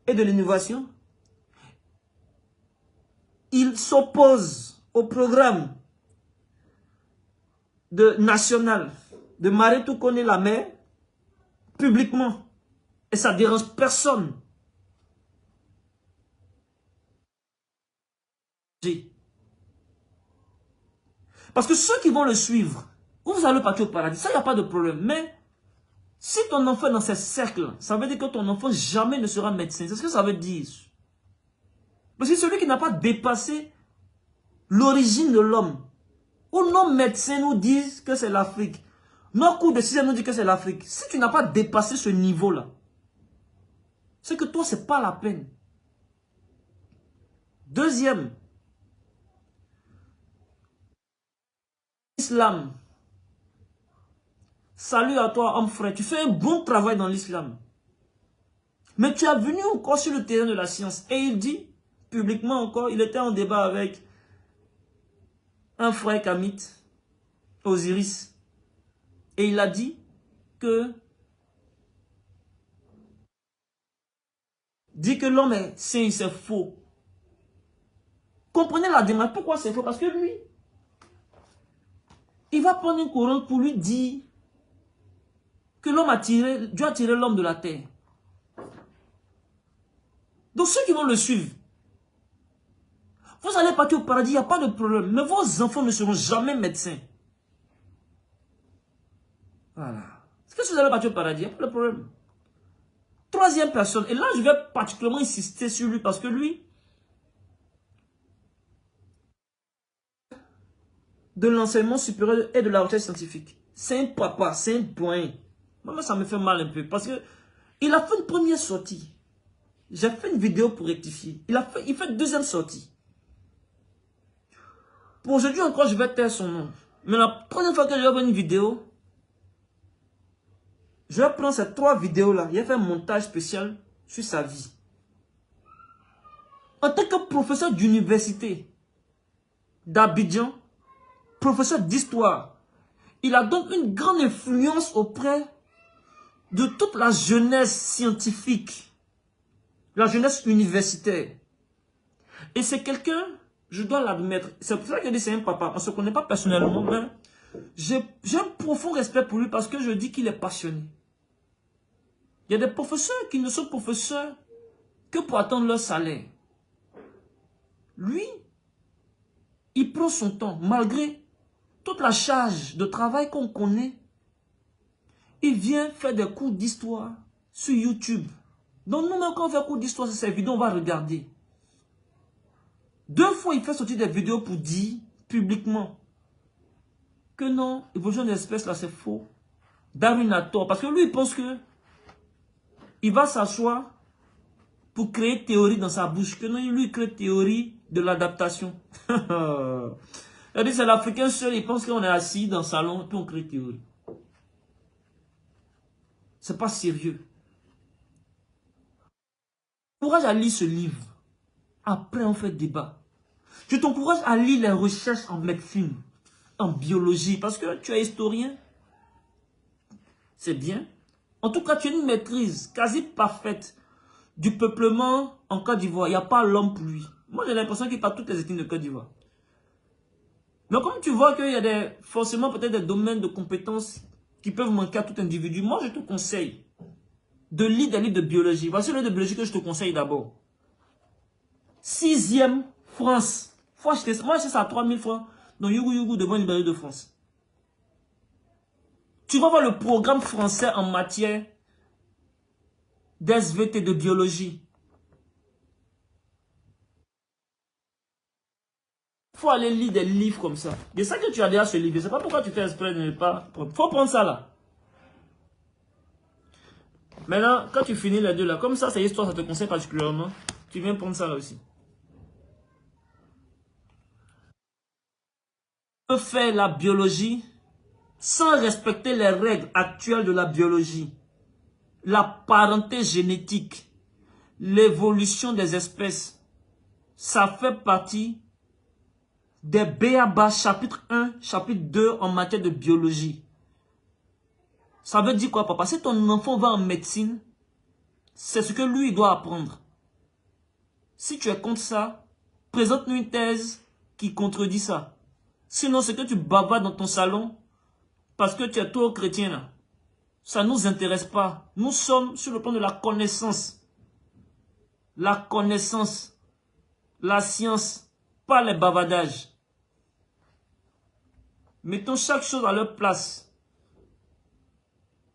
et de l'innovation. Il s'oppose au programme national de Marie tout connaît la mer publiquement. Et ça ne dérange personne. Parce que ceux qui vont le suivre, vous allez partir au paradis, ça, il n'y a pas de problème. Mais si ton enfant est dans ces cercles, ça veut dire que ton enfant jamais ne sera médecin. C'est ce que ça veut dire. Parce que celui qui n'a pas dépassé l'origine de l'homme, où nos médecins nous disent que c'est l'Afrique, nos cours de sixième nous disent que c'est l'Afrique. Si tu n'as pas dépassé ce niveau-là, c'est que toi, ce n'est pas la peine. Deuxième, l'islam. Salut à toi, homme frère. Tu fais un bon travail dans l'islam. Mais tu es venu encore sur le terrain de la science. Et il dit, publiquement encore, il était en débat avec un frère kamite, Osiris. Et il a dit que l'homme est saint, c'est faux. Comprenez la démarche. Pourquoi c'est faux? Parce que lui, il va prendre une couronne pour lui dire que l'homme Dieu a tiré l'homme de la terre. Donc ceux qui vont le suivre, vous allez partir au paradis, il n'y a pas de problème. Mais vos enfants ne seront jamais médecins. Voilà. Est-ce que vous allez partir au paradis? Il n'y a pas de problème. Troisième personne, et là je vais particulièrement insister sur lui parce que lui, de l'enseignement supérieur et de la recherche scientifique. C'est un papa, c'est un doyen. Moi, ça me fait mal un peu parce que il a fait une première sortie. J'ai fait une vidéo pour rectifier. Il fait une deuxième sortie. Pour aujourd'hui encore, je vais taire son nom. Mais la première fois que je vais faire une vidéo, je vais prendre ces 3 vidéos-là. Il a fait un montage spécial sur sa vie. En tant que professeur d'université d'Abidjan, professeur d'histoire, il a donc une grande influence auprès de toute la jeunesse scientifique, la jeunesse universitaire. Et c'est quelqu'un, je dois l'admettre, c'est pour ça que je dis c'est un papa, on ne se connaît pas personnellement, mais j'ai un profond respect pour lui parce que je dis qu'il est passionné. Il y a des professeurs qui ne sont professeurs que pour attendre leur salaire. Lui, il prend son temps, malgré toute la charge de travail qu'on connaît. Il vient faire des cours d'histoire sur YouTube. Donc nous-mêmes, quand on fait cours d'histoire sur ces vidéos, on va regarder. 2 fois, il fait sortir des vidéos pour dire publiquement que non, l'évolution des espèces, là, c'est faux. Darwin a tort. Parce que lui, il pense que il va s'asseoir pour créer théorie dans sa bouche. Que non, lui crée théorie de l'adaptation. C'est l'Africain seul, il pense qu'on est assis dans le salon, puis on crée théorie. C'est pas sérieux. T'encourage à lire ce livre. Après, on fait débat. Je t'encourage à lire les recherches en médecine, en biologie, parce que tu es historien. C'est bien. En tout cas, tu as une maîtrise quasi parfaite du peuplement en Côte d'Ivoire. Il n'y a pas l'homme pour lui. Moi, j'ai l'impression qu'il parle toutes les ethnies de Côte d'Ivoire. Mais comme tu vois qu'il y a forcément peut-être des domaines de compétences qui peuvent manquer à tout individu, moi, je te conseille de lire des livres de biologie. Voici le livre de biologie que je te conseille d'abord. 6e, France. Faut acheter ça. Moi, j'achète ça à 3000 francs dans Yougou devant une librairie de France. Tu vas voir le programme français en matière d'SVT, de biologie. Il faut aller lire des livres comme ça. C'est ça que tu as déjà ce livre. Je ne sais pas pourquoi tu fais exprès de ne pas prendre. Il faut prendre ça là. Maintenant, quand tu finis les deux là, comme ça, c'est histoire, ça te conseille particulièrement. Tu viens prendre ça là aussi. Tu peux faire la biologie sans respecter les règles actuelles de la biologie. La parenté génétique, l'évolution des espèces, ça fait partie des B.A.B.A. chapitre 1, chapitre 2 en matière de biologie. Ça veut dire quoi, papa? Si ton enfant va en médecine, c'est ce que lui doit apprendre. Si tu es contre ça, présente-nous une thèse qui contredit ça. Sinon, c'est que tu bavardes dans ton salon parce que tu es trop chrétien là. Ça ne nous intéresse pas. Nous sommes sur le plan de la connaissance. La connaissance, la science, pas les bavardages. Mettons chaque chose à leur place.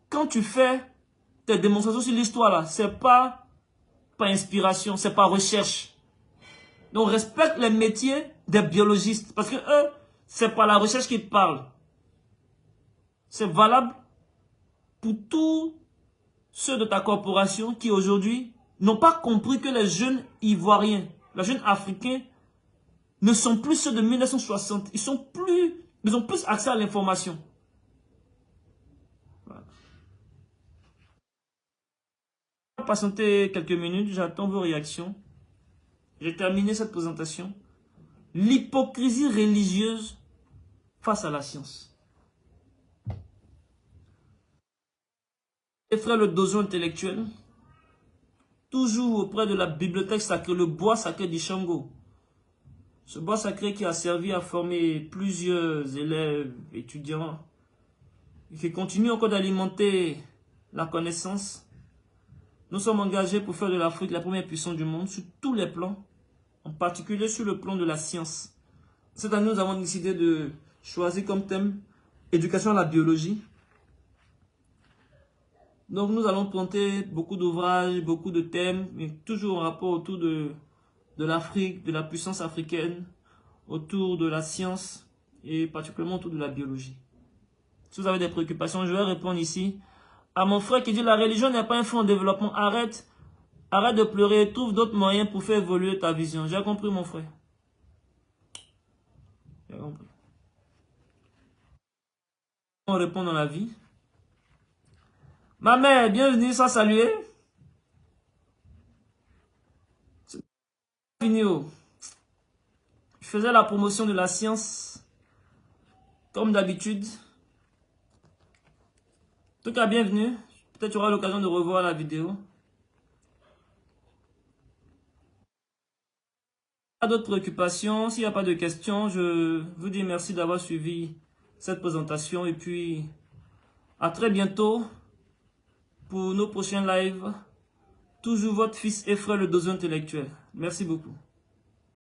Quand tu fais tes démonstrations sur l'histoire là, c'est pas par inspiration, c'est par recherche. Donc respecte les métiers des biologistes parce que eux, c'est par la recherche qu'ils parlent. C'est valable pour tous ceux de ta corporation qui aujourd'hui n'ont pas compris que les jeunes Ivoiriens, les jeunes Africains ne sont plus ceux de 1960. Ils ont plus accès à l'information. Voilà. Je vais patienter quelques minutes, j'attends vos réactions. J'ai terminé cette présentation. L'hypocrisie religieuse face à la science. Les frères, le dozo intellectuel, toujours auprès de la bibliothèque sacrée, le bois sacré d'Ishango. Ce bois sacré qui a servi à former plusieurs élèves, étudiants, et qui continue encore d'alimenter la connaissance. Nous sommes engagés pour faire de l'Afrique la première puissance du monde sur tous les plans, en particulier sur le plan de la science. Cette année, nous avons décidé de choisir comme thème éducation à la biologie. Donc nous allons planter beaucoup d'ouvrages, beaucoup de thèmes, mais toujours en rapport autour de l'Afrique, de la puissance africaine, autour de la science et particulièrement autour de la biologie. Si vous avez des préoccupations, je vais répondre ici à mon frère qui dit la religion n'est pas un fonds en développement. Arrête de pleurer, trouve d'autres moyens pour faire évoluer ta vision. J'ai compris mon frère. J'ai compris. On répond dans la vie. Ma mère, bienvenue, sans saluer. Je faisais la promotion de la science, comme d'habitude. En tout cas, bienvenue. Peut-être tu auras l'occasion de revoir la vidéo. Pas d'autres préoccupations. S'il n'y a pas de questions, je vous dis merci d'avoir suivi cette présentation. Et puis, à très bientôt pour nos prochains lives. Toujours votre fils et frère, le dozo intellectuel. Merci beaucoup.